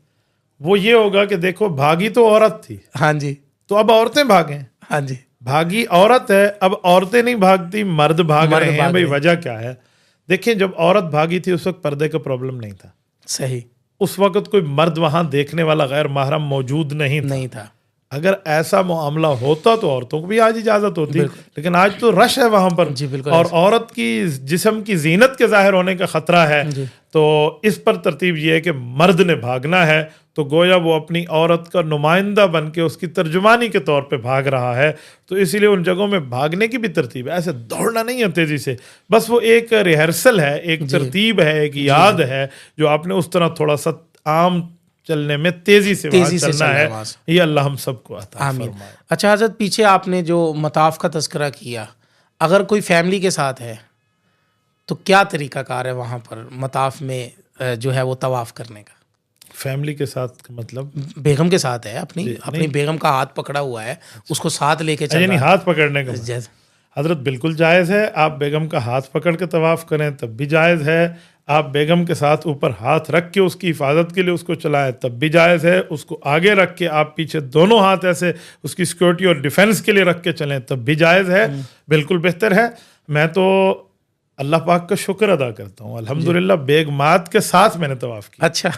वो ये होगा कि देखो, भागी तो औरत थी, हाँ जी, तो अब औरतें भागें। हाँ जी, भागी औरत है, अब औरतें नहीं भागती, मर्द भाग रहे हैं। भाई वजह क्या है? देखिए, जब औरत भागी थी उस वक्त पर्दे का प्रॉब्लम नहीं था, सही, उस वक्त कोई मर्द वहां देखने वाला गैर महरम मौजूद नहीं था। अगर ऐसा मामला होता तो औरतों को भी आज इजाजत होती, लेकिन आज तो रश है वहां पर, और औरत की जिस्म की जीनत के जाहिर होने का खतरा है। तो इस पर तरतीब ये है कि मर्द ने भागना है तो गोया वो अपनी औरत का नुमाइंदा बन के उसकी तर्जुमानी के तौर पे भाग रहा है। तो इसीलिए उन जगहों में भागने की भी तरतीब है, ऐसे दौड़ना नहीं है तेजी से, बस वो एक रिहर्सल है, एक तरतीब है, एक याद है, जो आपने उस तरह थोड़ा सा आम चलने में तेजी से चलना है। ये अल्लाह हम सबको अता फरमाए। अच्छा हज़रत, पीछे आपने जो मताफ का तज़किरा किया, अगर कोई फैमिली के साथ है तो क्या तरीक़ाकार है वहाँ पर मताफ में जो है वो तवाफ़ करने का? फैमिली के साथ मतलब बेगम के साथ है, अपनी बेगम का हाथ पकड़ा हुआ है, उसको साथ लेके चल रहा है। हाथ पकड़ने का हजरत बिल्कुल जायज़ है। आप बेगम का हाथ पकड़ के तवाफ़ करें तब भी जायज़ है। आप बेगम के साथ ऊपर हाथ रख के उसकी हिफाजत के लिए उसको चलाएं तब भी जायज़ है। उसको आगे रख के आप पीछे दोनों हाथ ऐसे उसकी सिक्योरिटी और डिफेंस के लिए रख के चलें तब भी जायज़ है, बिल्कुल बेहतर है। मैं तो अल्लाह पाक का शुक्र अदा करता हूँ, अल्हम्दुलिल्लाह बेगमात के साथ मैंने तवाफ़ किया। अच्छा,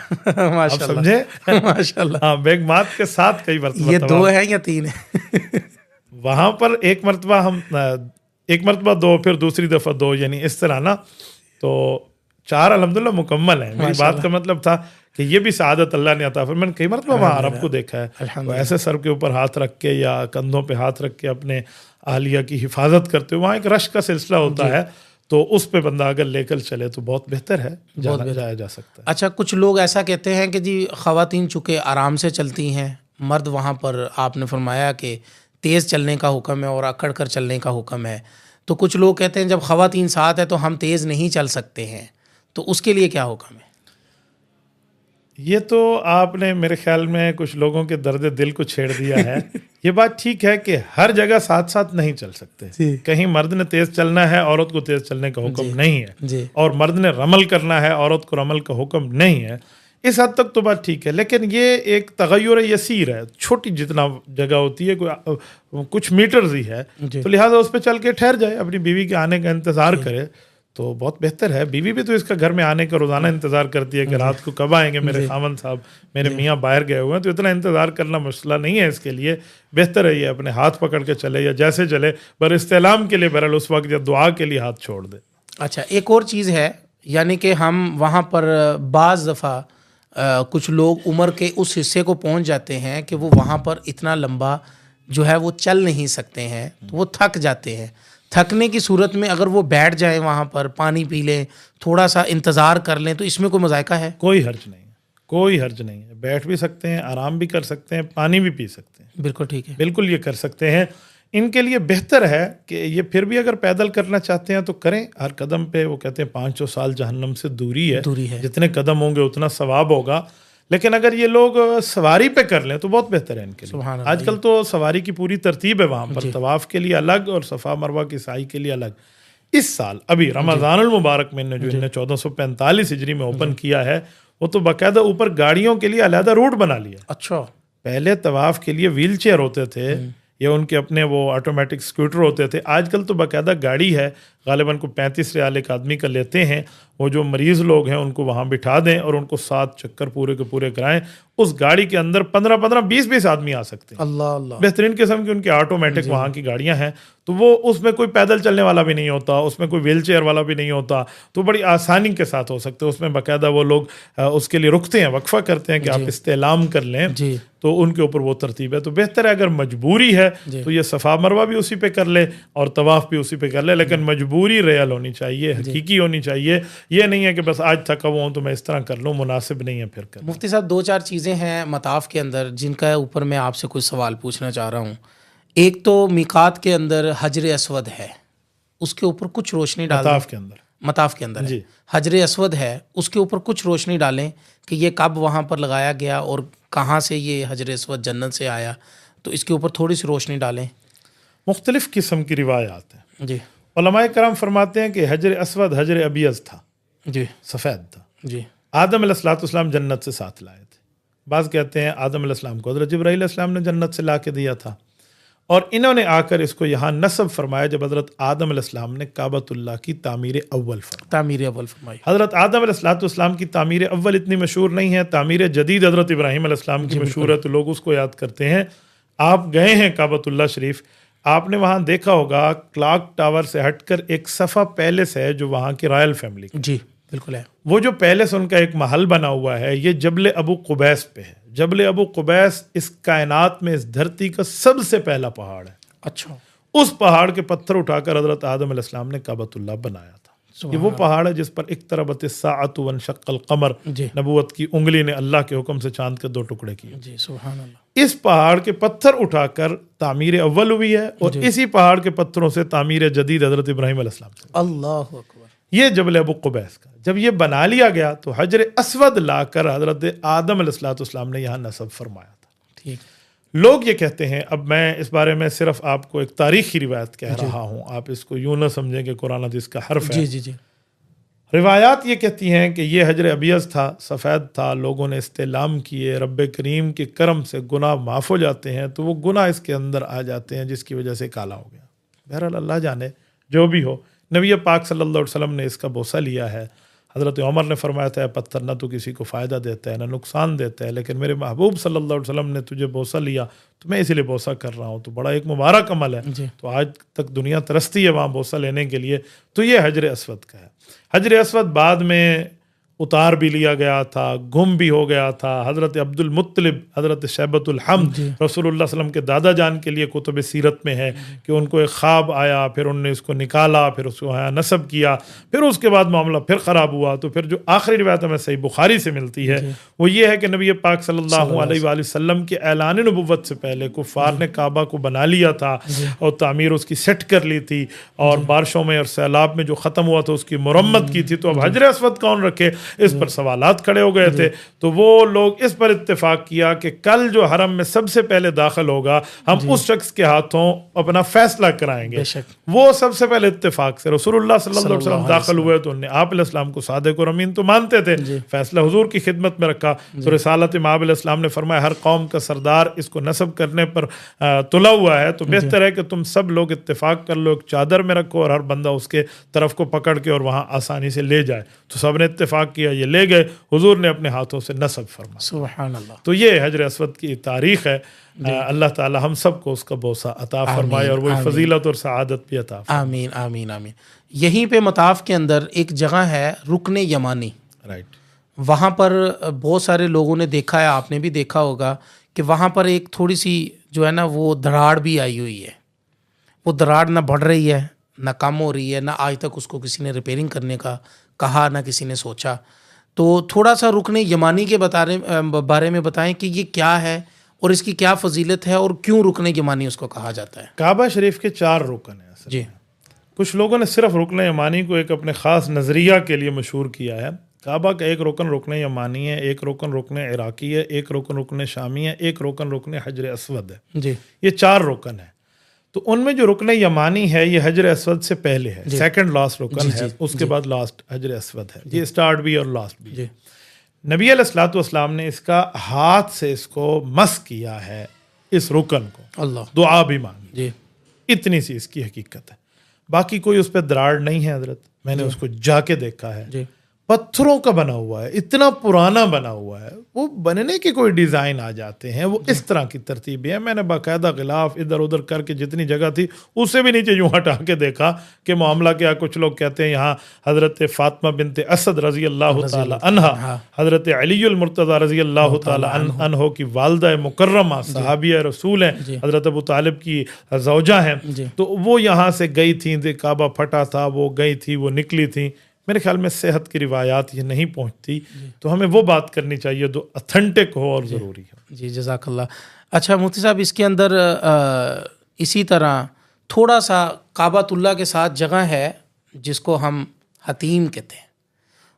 माशाल्लाह, समझे? माशाल्लाह। हाँ, बेगमात के साथ कई मरतबा। ये 2 है या 3 है? वहाँ पर एक मरतबा 2, फिर दूसरी दफ़ा 2, यानी इस तरह ना, तो 4 अल्हम्दुलिल्लाह मुकम्मल है। मेरी बात का मतलब था कि ये भी सआदत अल्लाह ने अता फरमाई। मैंने कई मरतबा वहाँ अरब को देखा है, तो ऐसे सर के ऊपर हाथ रख के या कंधों पे हाथ रख के अपने आलिया की हिफाजत करते हुए, वहाँ एक रश का सिलसिला होता है, तो उस पे बंदा अगर लेकर चले तो बहुत बेहतर है, जाया जा सकता है। अच्छा, कुछ लोग ऐसा कहते हैं कि जी ख़वातीन चूँकि आराम से चलती हैं, मर्द वहाँ पर आपने फरमाया कि तेज़ चलने का हुक्म है और अकड़ कर चलने का हुक्म है, तो कुछ लोग कहते हैं जब ख़वातीन साथ है तो हम तेज़ नहीं चल सकते हैं, तो उसके लिए क्या हुक्म है? ये तो आपने मेरे ख्याल में कुछ लोगों के दर्द दिल को छेड़ दिया है। ये बात ठीक है कि हर जगह साथ साथ नहीं चल सकते। कहीं मर्द ने तेज चलना है, औरत को तेज चलने का हुक्म नहीं है, और मर्द ने रमल करना है, औरत को रमल का हुक्म नहीं है। इस हद तक तो बात ठीक है, लेकिन ये एक तगय्युर यसीर है, छोटी जितना जगह होती है, कुछ मीटर्स ही है, तो लिहाजा उस पर चल के ठहर जाए, अपनी बीवी के आने का इंतज़ार करे तो बहुत बेहतर है। बीवी भी तो इसका घर में आने का रोज़ाना इंतज़ार करती है कि रात को कब आएंगे मेरे खामन साहब, मेरे मियाँ बाहर गए हुए हैं, तो इतना इंतज़ार करना मसला नहीं है इसके लिए। बेहतर है ये अपने हाथ पकड़ के चले या जैसे चले, पर इस्तेलाम के लिए बहरहाल उस वक्त या दुआ के लिए हाथ छोड़ दे। अच्छा, एक और चीज़ है, यानी कि हम वहाँ पर बाज़ दफ़ा कुछ लोग उम्र के उस हिस्से को पहुँच जाते हैं कि वो वहाँ पर इतना लंबा जो है वो चल नहीं सकते हैं, तो वो थक जाते हैं। थकने की सूरत में अगर वो बैठ जाएं वहाँ पर, पानी पी लें, थोड़ा सा इंतज़ार कर लें, तो इसमें कोई मज़ायका है? कोई हर्ज नहीं है, कोई हर्ज नहीं है। बैठ भी सकते हैं, आराम भी कर सकते हैं, पानी भी पी सकते हैं। बिल्कुल ठीक है, बिल्कुल ये कर सकते हैं। इनके लिए बेहतर है कि ये फिर भी अगर पैदल करना चाहते हैं तो करें। हर कदम पे वो कहते हैं 500 साल जहन्नम से दूरी है। जितने कदम होंगे उतना सवाब होगा। लेकिन अगर ये लोग सवारी पे कर लें तो बहुत बेहतर है इनके लिए। आजकल तो सवारी की पूरी तरतीब है वहाँ पर, तवाफ़ के लिए अलग और सफ़ा मरवा की साई के लिए अलग। इस साल अभी रमज़ानुल मुबारक में जो इन्हें 1445 हिजरी में ओपन किया है, वो तो बाकायदा ऊपर गाड़ियों के लिए अलहदा रूट बना लिया। अच्छा, पहले तवाफ़ के लिए व्हील चेयर होते थे या उनके अपने वो ऑटोमेटिक स्कूटर होते थे, आजकल तो बाकायदा गाड़ी है। गालिबन को 35 रियाल एक आदमी का लेते हैं। वो जो मरीज़ लोग हैं उनको वहाँ बिठा दें और उनको 7 चक्कर पूरे के पूरे कराएं। उस गाड़ी के अंदर 15-15, 20-20 आदमी आ सकते हैं। अल्लाह अल्लाह, बेहतरीन किस्म की उनकी ऑटोमेटिक वहाँ की गाड़ियाँ हैं। तो वो उसमें कोई पैदल चलने वाला भी नहीं होता, उसमें कोई व्हील चेयर वाला भी नहीं होता, तो बड़ी आसानी के साथ हो सकते हैं। उसमें बाकायदा वो लोग उसके लिए रुकते हैं, वक्फा करते हैं कि आप इस्तेलाम कर लें, तो उनके ऊपर वो तरतीब है। तो बेहतर है अगर मजबूरी है तो ये सफ़ा मरवा भी उसी पे कर ले और तवाफ़ भी उसी पे कर ले, लेकिन मजबूरी रियल होनी चाहिए, हकीकी होनी चाहिए। ये नहीं है कि बस आज थका हुआ हूँ तो मैं इस तरह कर लूँ, मुनासिब नहीं है फिर कर। मुफ्ती साहब, 2-4 चीज़ें हैं मताफ़ के अंदर जिनका ऊपर मैं आपसे कुछ सवाल पूछना चाह रहा हूँ। एक तो मीकात के अंदर हजर असवद है, उसके ऊपर कुछ रोशनी डालें। मताफ़ के अंदर है, हजर असवद है, उसके ऊपर कुछ रोशनी डालें कि ये कब वहाँ पर लगाया गया और कहाँ से ये हजर असवद जन्नत से आया, तो इसके ऊपर थोड़ी सी रोशनी डालें। मुख्तलिफ़ किस्म की रिवायात हैं जी। उलमाए कराम फरमाते हैं कि हजर असवद हजर अबियज़ था, जी, सफ़ेद था, जी। आदम अलैहिस्सलाम जन्नत से साथ लाए थे। बाज़ कहते हैं आदम अलैहिस्सलाम को हज़रत जिब्राईल अलैहिस्सलाम ने जन्नत से ला के दिया था, और इन्होंने आकर इसको यहाँ नस्ब फरमाया जब हज़रत आदम अलैहिस्सलाम ने काबतुल्लाह की तामीर अव्वल फरमाई। हज़रत आदम अलैहिस्सलाम की तामीर अव्वल इतनी मशहूर नहीं है, तामीर जदीद हज़रत इब्राहीम अलैहिस्सलाम की मशहूर है, तो लोग उसको याद करते हैं। आप गए हैं काबतुल्लाह शरीफ, आपने वहाँ देखा होगा क्लॉक टावर से हटकर एक सफ़ा पैलेस है जो वहाँ की रॉयल फैमिली, जी बिल्कुल है। वो जो पैलेस उनका एक महल बना हुआ है, ये जबल अबू कुबैस पे है। जबल अबू कुबैस इस कायनात में, इस धरती का सबसे पहला पहाड़ है। अच्छा, उस पहाड़ के पत्थर उठाकर हज़रत आदम अलैहिस्सलाम ने काबतुल्लाह बनाया था। ये वो पहाड़ है जिस पर इक़्तरबतिस साअतु वनशक़्क़ल क़मर, नबूवत की उंगली ने अल्लाह के हुक्म से चांद के 2 टुकड़े किए। जी, सुभान अल्लाह। इस पहाड़ के पत्थर उठाकर तामीर अव्वल हुई है, और इसी पहाड़ के पत्थरों से तामीर जदीद हज़रत इब्राहीम अलैहिस्सलाम। अल्लाहु अकबर। ये जबल अबू कुबैस का जब ये बना लिया गया तो हजर असवद लाकर हज़रत आदम अलैहिस्सलाम ने यहाँ नस्ब फरमाया था। ठीक। लोग ये कहते हैं, अब मैं इस बारे में सिर्फ आपको एक तारीखी रिवायत कह रहा हूँ, आप इसको यूँ न समझें कि कुरान हदीस का हर्फ है। जी। रिवायात ये कहती हैं कि ये हजर अबियज़ था, सफ़ेद था, लोगों ने इस्तेलाम किए, रब्बे करीम के करम से गुनाह माफ़ हो जाते हैं, तो वो गुनाह इसके अंदर आ जाते हैं जिसकी वजह से काला हो गया। बहरहाल अल्लाह जाने, जो भी हो। नबी पाक सल्लल्लाहु अलैहि वसल्लम ने इसका बोसा लिया है। हज़रत उमर ने फरमाया था, पत्थर ना तो किसी को फ़ायदा देता है ना नुकसान देता है, लेकिन मेरे महबूब सल्लल्लाहु अलैहि वसल्लम ने तुझे बोसा लिया तो मैं इसीलिए बोसा कर रहा हूँ, तो बड़ा एक मुबारक अमल है। तो आज तक दुनिया तरसती है वहाँ बोसा लेने के लिए। तो ये हजर असवद का है। हजर असवद बाद में उतार भी लिया गया था, गुम भी हो गया था। हज़रत अब्दुल मुत्तलिब, हज़रत शैबतुल हम्द रसूलुल्लाह सल्लम के दादा जान के लिए कुतुब सीरत में है कि उनको एक ख्वाब आया, फिर उन्होंने इसको निकाला, फिर उसको यहाँ नस्ब किया, फिर उसके बाद मामला फिर ख़राब हुआ। तो फिर जो आखिरी रिवायत हमें सही बुखारी से मिलती है वो ये है कि नबी पाक सल्लल्लाहु अलैहि वसल्लम के ऐलान नबुव्वत से पहले कुफ़ार ने काबा को बना लिया था और तामीर उसकी सेट कर ली थी, और बारिशों में और सैलाब में जो ख़त्म हुआ था उसकी मुरम्मत की थी। तो अब हजर अस्वद कौन रखे, इस पर सवालात खड़े हो गए थे। तो वो लोग इस पर इत्तेफाक किया कि कल जो हरम में सबसे पहले दाखिल होगा हम उस शख्स के हाथों अपना फैसला कराएंगे। वो सबसे पहले इत्तेफाक से रसूलुल्लाह सल्लल्लाहु अलैहि वसल्लम दाखिल हुए तो उन्हें आप अलैहिस्सलाम को सादिक और अमीन तो मानते थे, फैसला हुजूर की खिदमत में रखा। तो रिसालत इमाम अलैहिस्सलाम ने फरमाया हर कौम का सरदार इसको नस्ब करने पर तुला हुआ है, तो बेहतर है कि तुम सब लोग इत्तेफाक कर लो, एक चादर में रखो और हर बंदा उसके तरफ को पकड़ के और वहाँ आसानी से ले जाए। तो सब ने इत्तेफाक किया, ये ले गए, हुजूर ने अपने हाथों से नस्ब फरमाया। सुभान अल्लाह। तो ये हजर अस्वद की तारीख है। अल्लाह ताला हम सबको उसका बोसा अता फरमाए और वही फजीलत और सआदत भी अता फरमाए। आमीन आमीन आमीन। यहीं पे मताफ के अंदर एक जगह है रुकने यमानी, राइट। वहाँ पर बहुत सारे लोगों ने देखा है, आपने भी देखा होगा कि वहाँ पर एक थोड़ी सी जो है ना वो दराड़ भी आई हुई है। वो दराड़ ना बढ़ रही है ना कम हो रही है, ना आज तक उसको किसी ने रिपेयरिंग करने का कहा, ना किसी ने सोचा। तो थोड़ा सा रुकने यमानी के बारे में बताएं कि ये क्या है और इसकी क्या फजीलत है और क्यों रुकने यमानी उसको कहा जाता है। काबा शरीफ के 4 रुकन हैं असल जी। में। कुछ लोगों ने सिर्फ रुकन यमानी को एक अपने ख़ास नज़रिया के लिए मशहूर किया है। काबा का एक रुकन रुकन यमानी है, एक रुकन रुकन इराकी है, एक रुकन रुकन शामी है, एक रुकन रुकन हजर अस्वद है। जी। ये 4 रुकन है। तो उनमें जो रुकन यमानी है ये हजर अस्वद से पहले है, सेकंड लास्ट रुकन है, उसके बाद लास्ट हजर अस्वद है। ये स्टार्ट भी और लास्ट भी। जी। नबी अलैहिस्सलातु वस्सलाम ने इसका हाथ से इसको मस किया है, इस रुकन को, अल्लाह, दुआ भी मांगी। जी। इतनी सी इसकी हकीकत है, बाकी कोई उस पर दरार नहीं है हजरत। मैंने उसको जाके देखा है, जी। पत्थरों का बना हुआ है, इतना पुराना बना हुआ है, वो बनने के कोई डिज़ाइन आ जाते हैं, वो इस तरह की तरतीब है। मैंने बाकायदा गिलाफ इधर उधर करके जितनी जगह थी उससे भी नीचे यूँ हटा के देखा कि मामला क्या। कुछ लोग कहते हैं यहाँ हज़रत फ़ातिमा बिनते असद रज़ी अल्लाह ताला अन्हा, हज़रत अलीउल मुर्तज़ा रज़ी अल्लाह ताला अन्हो की वालदा मुकर्रमा सहाबिया रसूल हैं, हज़रत अबू तालिब की ज़ौजा हैं। तो वो यहाँ से गई थी, काबा फटा था, वो गई थी, वो निकली थी। मेरे ख्याल में सेहत की रिवायात ये नहीं पहुंचती, तो हमें वो बात करनी चाहिए जो ऑथेंटिक हो और ज़रूरी है। जी, जज़ाकल्लाह। अच्छा मुफ्ती साहब, इसके अंदर इसी तरह थोड़ा सा काबातुल्लाह के साथ जगह है जिसको हम हतीम कहते हैं,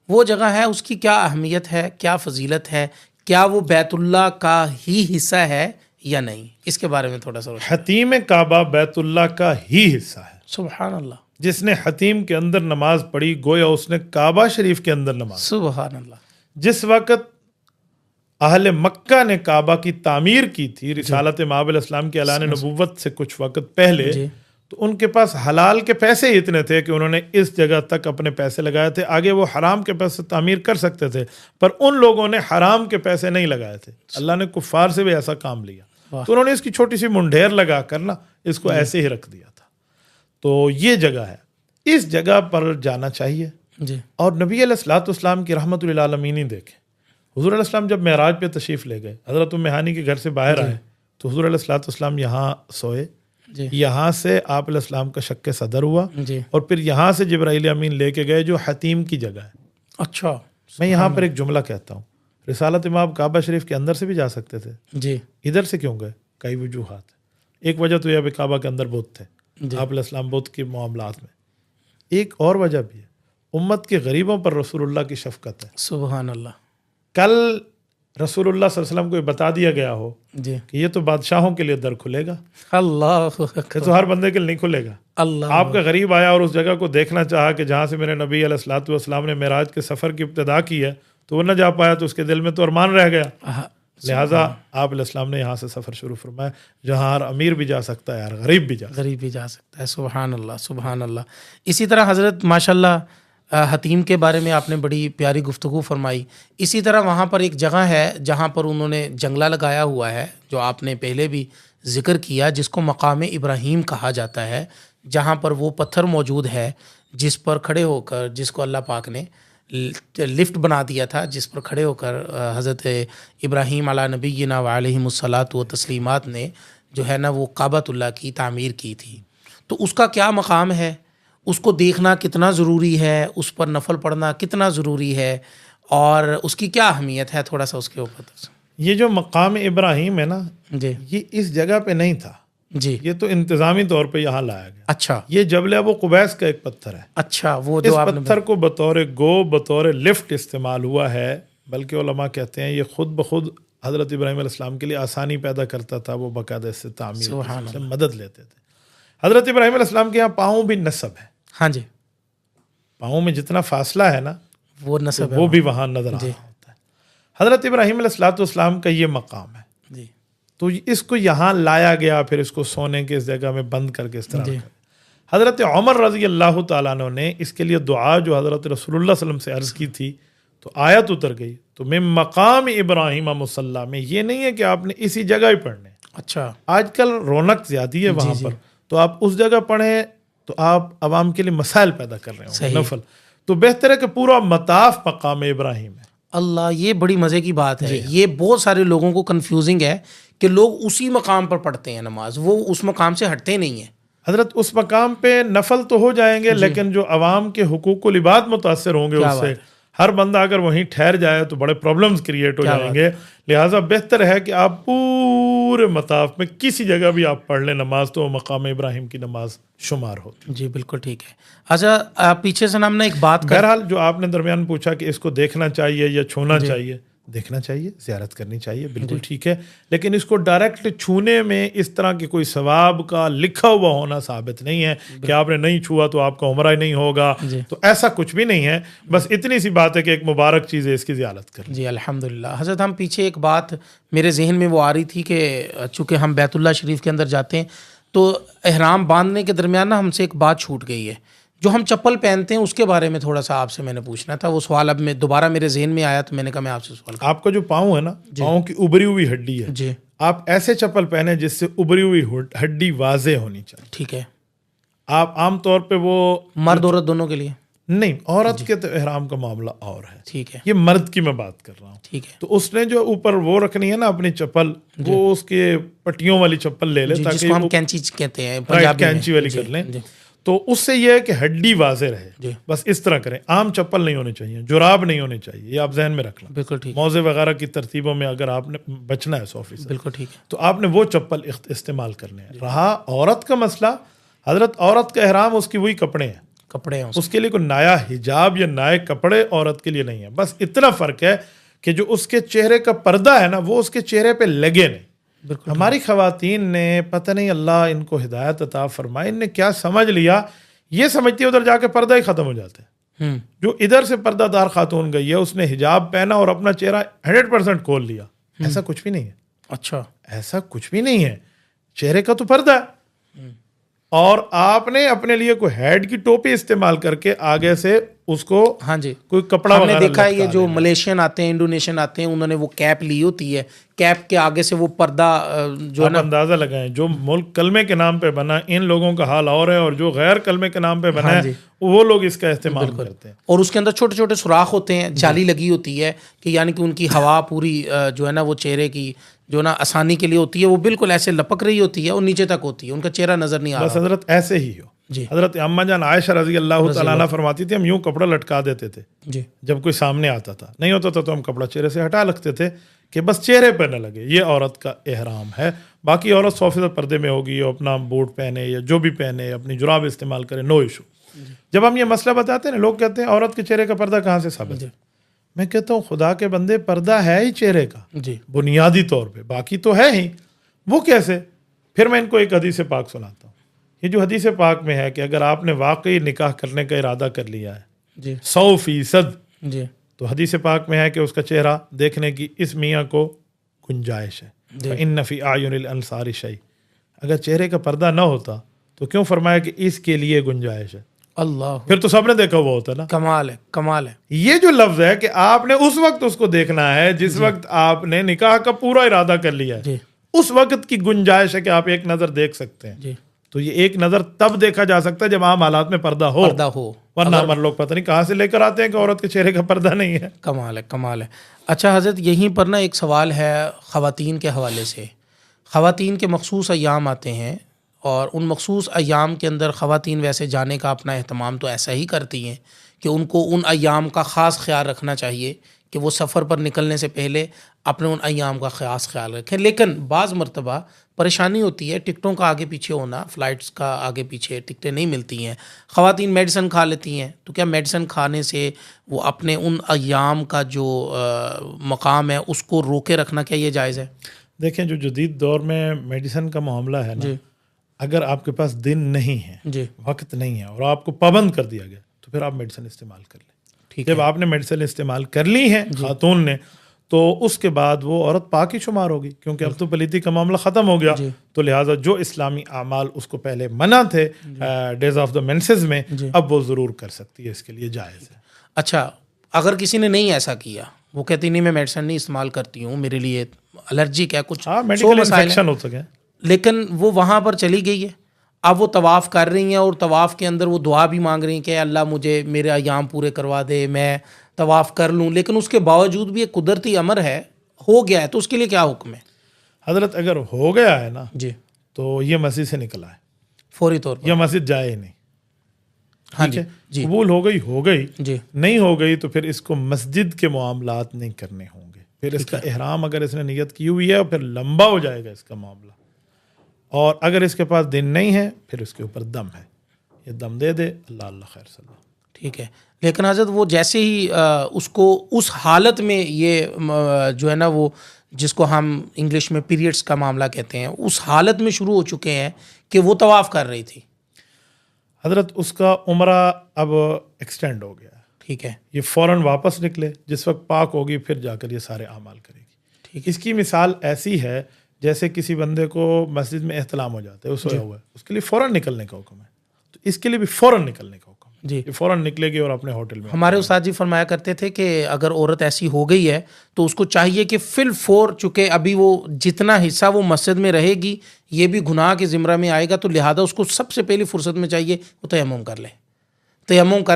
वो जगह है, उसकी क्या अहमियत है, क्या फजीलत है, क्या वो बैतुल्लाह का ही हिस्सा है या नहीं, इसके बारे में थोड़ा सा। हतीम काबा बैतुल्लाह का ही हिस्सा है। सुभान अल्लाह। जिसने हतीम के अंदर नमाज पढ़ी गोया उसने काबा शरीफ के अंदर नमाज। सुभान अल्लाह। जिस वक़्त अहले मक्का ने काबा की तामीर की थी रिसालत इमाम अलैहिस्सलाम के ऐलान नबुव्वत से कुछ वक़्त पहले, तो उनके पास हलाल के पैसे इतने थे कि उन्होंने इस जगह तक अपने पैसे लगाए थे। आगे वो हराम के पैसे तामीर कर सकते थे, पर उन लोगों ने हराम के पैसे नहीं लगाए थे। अल्लाह ने कुफ़ार से भी ऐसा काम लिया, तो उन्होंने इसकी छोटी सी मुंडेर लगा कर ना इसको ऐसे ही रख दिया था। तो ये जगह है, इस जगह पर जाना चाहिए जी। और नबी अलैहिस्सलातु वस्सलाम की रहमतुल लिल आलमीन ही देखें। हुज़ूर अलैहिस्सलाम जब मेराज पे तशरीफ़ ले गए, हज़रत उम्मे हानी के घर से बाहर आए, तो हुज़ूर अलैहिस्सलातु वस्सलाम यहाँ सोए। यहाँ से आप अलैहिस्सलाम का शक्के सदर हुआ और फिर यहाँ से जिब्राइल अमीन लेके गए जो हतीम की जगह है। अच्छा, मैं यहाँ पर एक जुमला कहता हूँ, रिसालत इमाम काबा शरीफ के अंदर से भी जा सकते थे जी, इधर से क्यों गए? कई वजूहात। एक वजह तो यह काबा के अंदर बुत थे, आप अलैहिस्सलाम बुत के मामलात में। एक और वजह भी है, उम्मत के गरीबों पर रसूलुल्लाह की शफकत है। सुभान अल्लाह। कल रसूलुल्लाह सल्लल्लाहु अलैहि वसल्लम को बता दिया गया हो जी कि ये तो बादशाहों के लिए दर खुलेगा, अल्लाह, ये तो हर बंदे के लिए नहीं खुलेगा। अल्लाह, आपका गरीब आया और उस जगह को देखना चाहा कि जहाँ से मेरे नबी अलैहिस्सलातु वस्सलाम ने मेराज के सफ़र की इब्तिदा की है, तो वो न जा पाया, तो उसके दिल में तो अरमान रह गया। लिहाजा आप अलैहिस्सलाम ने यहाँ से सफ़र शुरू फरमाया, जहाँ हर अमीर भी जा सकता है, हर गरीब भी जा सकता है। सुभान अल्लाह, सुभान अल्लाह। इसी तरह हज़रत माशाल्लाह हतीम के बारे में आपने बड़ी प्यारी गुफ्तगू फरमाई। इसी तरह वहाँ पर एक जगह है जहाँ पर उन्होंने जंगला लगाया हुआ है, जो आपने पहले भी ज़िक्र किया, जिसको मकाम इब्राहीम कहा जाता है, जहाँ पर वो पत्थर मौजूद है जिस पर खड़े होकर, जिसको अल्लाह पाक ने लिफ्ट बना दिया था जिस पर खड़े होकर हज़रत इब्राहीम अला नबीना व अलैहिमुस्सलातु व तस्लीमात ने जो है ना वो काबतुल्लाह की तामीर की थी। तो उसका क्या मकाम है, उसको देखना कितना ज़रूरी है, उस पर नफल पढ़ना कितना ज़रूरी है और उसकी क्या अहमियत है, थोड़ा सा उसके ऊपर। ये जो मकाम इब्राहीम है ना, जी ये इस जगह पे नहीं था जी। ये तो इंतज़ामी तौर पे यहाँ लाया गया। अच्छा ये जबल अबू कुबैस का एक पत्थर है। अच्छा, वो इस जो आपने पत्थर को बतौर लिफ्ट इस्तेमाल हुआ है, बल्कि उलमा कहते हैं ये खुद ब खुद हज़रत इब्राहीम अलैहिस्सलाम के लिए आसानी पैदा करता था। वो बाकायदा इससे तामीर से मदद लेते थे। हज़रत इब्राहीम अलैहिस्सलाम के यहाँ पाँव भी नस्ब है। हाँ जी, पाँव में जितना फासला है ना वो नस्ब वो भी वहाँ नजर आ रहा होता है। हज़रत इब्राहीम अलैहिस्सलाम का ये मकाम है जी तो इसको यहाँ लाया गया, फिर इसको सोने के इस जगह में बंद करके इस तरह कर। हज़रत उमर रज़ी अल्लाह तआला अन्हु ने इसके लिए दुआ जो हज़रत रसूलुल्लाह सल्लल्लाहु अलैहि वसल्लम से अर्ज़ की थी तो आयत उतर गई। तो मैं मकाम इब्राहीम मुसल्ला में ये नहीं है कि आपने इसी जगह ही पढ़ने। अच्छा, आजकल रौनक ज़्यादा है वहाँ पर, तो आप उस जगह पढ़ें तो आप आवाम के लिए मसाइल पैदा कर रहे हो नफल। तो बेहतर है कि पूरा मताफ मकाम इब्राहीम है। अल्लाह, ये बड़ी मज़े की बात है। ये बहुत सारे लोगों को कंफ्यूजिंग है कि लोग उसी मकाम पर पढ़ते हैं नमाज, वो उस मकाम से हटते नहीं हैं। हजरत उस मकाम पे नफल तो हो जाएंगे लेकिन जो अवाम के हुकूकुल इबाद मुतासर होंगे उससे, हर बंदा अगर वहीं ठहर जाए तो बड़े प्रॉब्लम्स क्रिएट हो जाएंगे। लिहाजा बेहतर है कि आप पूरे मताफ में किसी जगह भी आप पढ़ लें नमाज, तो मकाम इब्राहिम की नमाज शुमार होती। जी बिल्कुल ठीक है। अच्छा, पीछे से हमने एक बात बहरहाल जो आपने दरमियान पूछा कि इसको देखना चाहिए या छूना चाहिए, देखना चाहिए, ज़ियारत करनी चाहिए, बिल्कुल ठीक है, लेकिन इसको डायरेक्ट छूने में इस तरह की कोई सवाब का लिखा हुआ होना साबित नहीं है कि आपने नहीं छुआ तो आपका उम्रा ही नहीं होगा। तो ऐसा कुछ भी नहीं है, बस इतनी सी बात है कि एक मुबारक चीज़ है, इसकी ज़ियारत करें। जी अल्हम्दुलिल्लाह। हज़रत हम पीछे एक बात मेरे जहन में वो आ रही थी कि चूँकि हम बैतुल्लाह शरीफ के अंदर जाते हैं तो एहराम बांधने के दरमियान ना हमसे एक बात छूट गई है। जो हम चप्पल पहनते हैं उसके बारे में थोड़ा सा आपसे मैंने पूछना था। वो सवाल अब मैं दोबारा मेरे जहन में आया तो मैंने कहा मैं आपसे सवाल करूं। आपका जो पाँव है ना, पाँव की उभरी हुई हड्डी है जी, आप ऐसे चप्पल पहने जिससे उभरी हुई हड्डी वाजे होनी चाहिए। ठीक है। आप आमतौर पे वो मर्द औरत दोनों के लिए नहीं, औरत के तो एहराम का मामला और है, ठीक है, ये मर्द की मैं बात कर रहा हूँ। ठीक है। तो उसने जो ऊपर वो रखनी है ना अपनी चप्पल, वो उसके पट्टियों वाली चप्पल ले ले ताकि जिसको हम कैंची कहते हैं पंजाबी कैंची वाली कर लें। तो उससे यह है कि हड्डी वाजे रहे, बस इस तरह करें। आम चप्पल नहीं होनी चाहिए, जुराब नहीं होनी चाहिए, ये आप जहन में रख लें। बिल्कुल ठीक। मौजे वगैरह की तरतीबों में अगर आपने बचना है 100%, बिल्कुल ठीक है, तो आपने वो चप्पल इस्तेमाल करने हैं। रहा औरत का मसला, हजरत औरत का एहराम उसकी वही कपड़े हैं, कपड़े हैं उसके लिए कोई नया हिजाब या नए कपड़े औरत के लिए नहीं है। बस इतना फ़र्क है कि जो उसके चेहरे का पर्दा है ना वो उसके चेहरे पे लगे नहीं। हमारी ख़वातीन ने पता नहीं अल्लाह इनको हिदायत अता फरमाए, इनने क्या समझ लिया, ये समझती है उधर जाके पर्दा ही ख़त्म हो जाता है। जो इधर से पर्दादार खातून गई है उसने हिजाब पहना और अपना चेहरा 100% खोल लिया, ऐसा कुछ भी नहीं है। अच्छा, ऐसा कुछ भी नहीं है, चेहरे का तो पर्दा है और आपने अपने लिए कोई हेड की टोपी इस्तेमाल करके आगे से उसको, हाँ जी, कोई कपड़ा हमने देखा है ये जो मलेशियन आते हैं, इंडोनेशियन आते हैं, उन्होंने वो कैप ली होती है, कैप के आगे से वो पर्दा जो है ना, अंदाजा लगाएं जो मुल्क कलमे के नाम पे बना इन लोगों का हाल और है, और जो गैर कलमे के नाम पे बना है वो लोग इसका इस्तेमाल करते हैं। और उसके अंदर छोटे छोटे सुराख होते हैं, जाली लगी होती है कि यानी कि उनकी हवा पूरी जो है ना वो चेहरे की जो ना आसानी के लिए होती है, वो बिल्कुल ऐसे लपक रही होती है और नीचे तक होती है, उनका चेहरा नजर नहीं आ रहा। बस हजरत ऐसे ही हो जी। हजरत अम्मा जान आयशा रजी अल्लाह तआला अन्हा फरमाती थी हम यूं कपड़ा लटका देते थे जी, जब कोई सामने आता था, नहीं होता था तो हम कपड़ा चेहरे से हटा लगते थे कि बस चेहरे पर न लगे। ये औरत का एहराम है। बाकी औरत 100% पर्दे में होगी, अपना बूट पहने या जो भी पहने, अपनी जुराब इस्तेमाल करे, नो इशू। जब हम ये मसला बताते हैं ना, लोग कहते हैं औरत के चेहरे का पर्दा कहाँ से साबित है। मैं कहता हूँ खुदा के बंदे, पर्दा है ही चेहरे का जी, बुनियादी तौर पे, बाकी तो है ही। वो कैसे? फिर मैं इनको एक हदीस पाक सुनाता हूँ। ये जो हदीस पाक में है कि अगर आपने वाकई निकाह करने का इरादा कर लिया है जी 100% जी, तो हदीस पाक में है कि उसका चेहरा देखने की इस मियाँ को गुंजाइश है। इन्न फी आयुनिल अंसारी शै, अगर चेहरे का पर्दा ना होता तो क्यों फरमाया कि इसके लिए गुंजाइश है। अल्लाह, फिर तो सबने देखा हुआ होता ना। कमाल है, कमाल है। ये जो लफ्ज है कि आपने उस वक्त उसको देखना है जिस वक्त आपने निकाह का पूरा इरादा कर लिया है, उस वक्त की गुंजाइश है कि आप एक नजर देख सकते हैं जी। तो ये एक नज़र तब देखा जा सकता है जब आम हालात में पर्दा हो, वरना हमारे लोग पता नहीं कहाँ से लेकर आते हैं कि औरत के चेहरे का पर्दा नहीं है। कमाल है, कमाल है। अच्छा हज़रत, यहीं पर ना एक सवाल है ख़वातीन के हवाले से। ख़वातीन के मखसूस अय्याम आते हैं और उन मखसूस अय्याम के अंदर ख़वातीन वैसे जाने का अपना एहतमाम तो ऐसा ही करती हैं कि उनको उन अय्याम का ख़ास ख्याल रखना चाहिए कि वो सफ़र पर निकलने से पहले अपने उन अय्याम का ख़ास ख्याल रखें। लेकिन बाज़ मरतबा परेशानी होती है, टिकटों का आगे पीछे होना, फ़्लाइट्स का आगे पीछे टिकटें नहीं मिलती हैं, ख़वातीन मेडिसन खा लेती हैं, तो क्या मेडिसन खाने से वो अपने उन अय्याम का जो मकाम है उसको रोके रखना, क्या ये जायज़ है? देखें, जो जदीद दौर में मेडिसन का मामला है ना, अगर आपके पास दिन नहीं है, वक्त नहीं है और आपको पाबंद कर दिया गया, तो फिर आप मेडिसिन इस्तेमाल कर लें। जब आपने मेडिसिन इस्तेमाल कर ली है खातून ने, तो उसके बाद वो औरत पाक ही शुमार होगी, क्योंकि अब तो पलीती का मामला ख़त्म हो गया। तो लिहाजा जो इस्लामी आमाल उसको पहले मना थे डेज ऑफ द मेंसेस में, अब वो ज़रूर कर सकती है, इसके लिए जायज़ है। अच्छा, अगर किसी ने नहीं ऐसा किया, वो कहती नहीं मैं मेडिसिन नहीं इस्तेमाल करती हूँ, मेरे लिए एलर्जिक है, कुछ मेडिकल इन्फेक्शन हो सके, लेकिन वो वहाँ पर चली गई है, अब वो तवाफ़ कर रही हैं और तवाफ़ के अंदर वो दुआ भी मांग रही हैं कि अल्लाह मुझे मेरे अय्याम पूरे करवा दे, मैं तवाफ़ कर लूँ, लेकिन उसके बावजूद भी एक कुदरती अमर है, हो गया है, तो उसके लिए क्या हुक्म है? हज़रत, अगर हो गया है ना जी, तो ये मस्जिद से निकला है फौरी तौर पर, यह मस्जिद जाए ही नहीं। हाँ जी, जी, कबूल हो गई जी, नहीं हो गई तो फिर इसको मस्जिद के मामलात नहीं करने होंगे। फिर इसका इहराम अगर इसने नियत की हुई है फिर लंबा हो जाएगा इसका मामला, और अगर इसके पास दिन नहीं है फिर उसके ऊपर दम है, ये दम दे दे, अल्लाह अल्लाह खैर सल्ला। ठीक है। लेकिन हज़रत वो जैसे ही उसको उस हालत में ये जो है ना, वो जिसको हम इंग्लिश में पीरियड्स का मामला कहते हैं, उस हालत में शुरू हो चुके हैं कि वो तवाफ़ कर रही थी, हज़रत उसका उम्रा अब एक्सटेंड हो गया, ठीक है, ये फ़ौरन वापस निकले, जिस वक्त पाक होगी फिर जाकर ये सारे अमाल करेगी। ठीक, इसकी मिसाल ऐसी है जैसे किसी बंदे को मस्जिद में एहतलाम हो जाता है, वो सोया हुआ है, उसके लिए फ़ौरन निकलने का हुक्म है, तो इसके लिए भी फ़ौरन निकलने का हुक्म जी, ये फ़ौरन निकलेगी और अपने होटल में। हमारे उस्ताद जी फरमाया करते थे कि अगर औरत ऐसी हो गई है तो उसको चाहिए कि फिल फोर, चुके अभी वो जितना हिस्सा वो मस्जिद में रहेगी ये भी गुनाह के ज़िम्रा में आएगा, तो लिहाजा उसको सबसे पहली फुर्सत में चाहिए वो तयम्मुम कर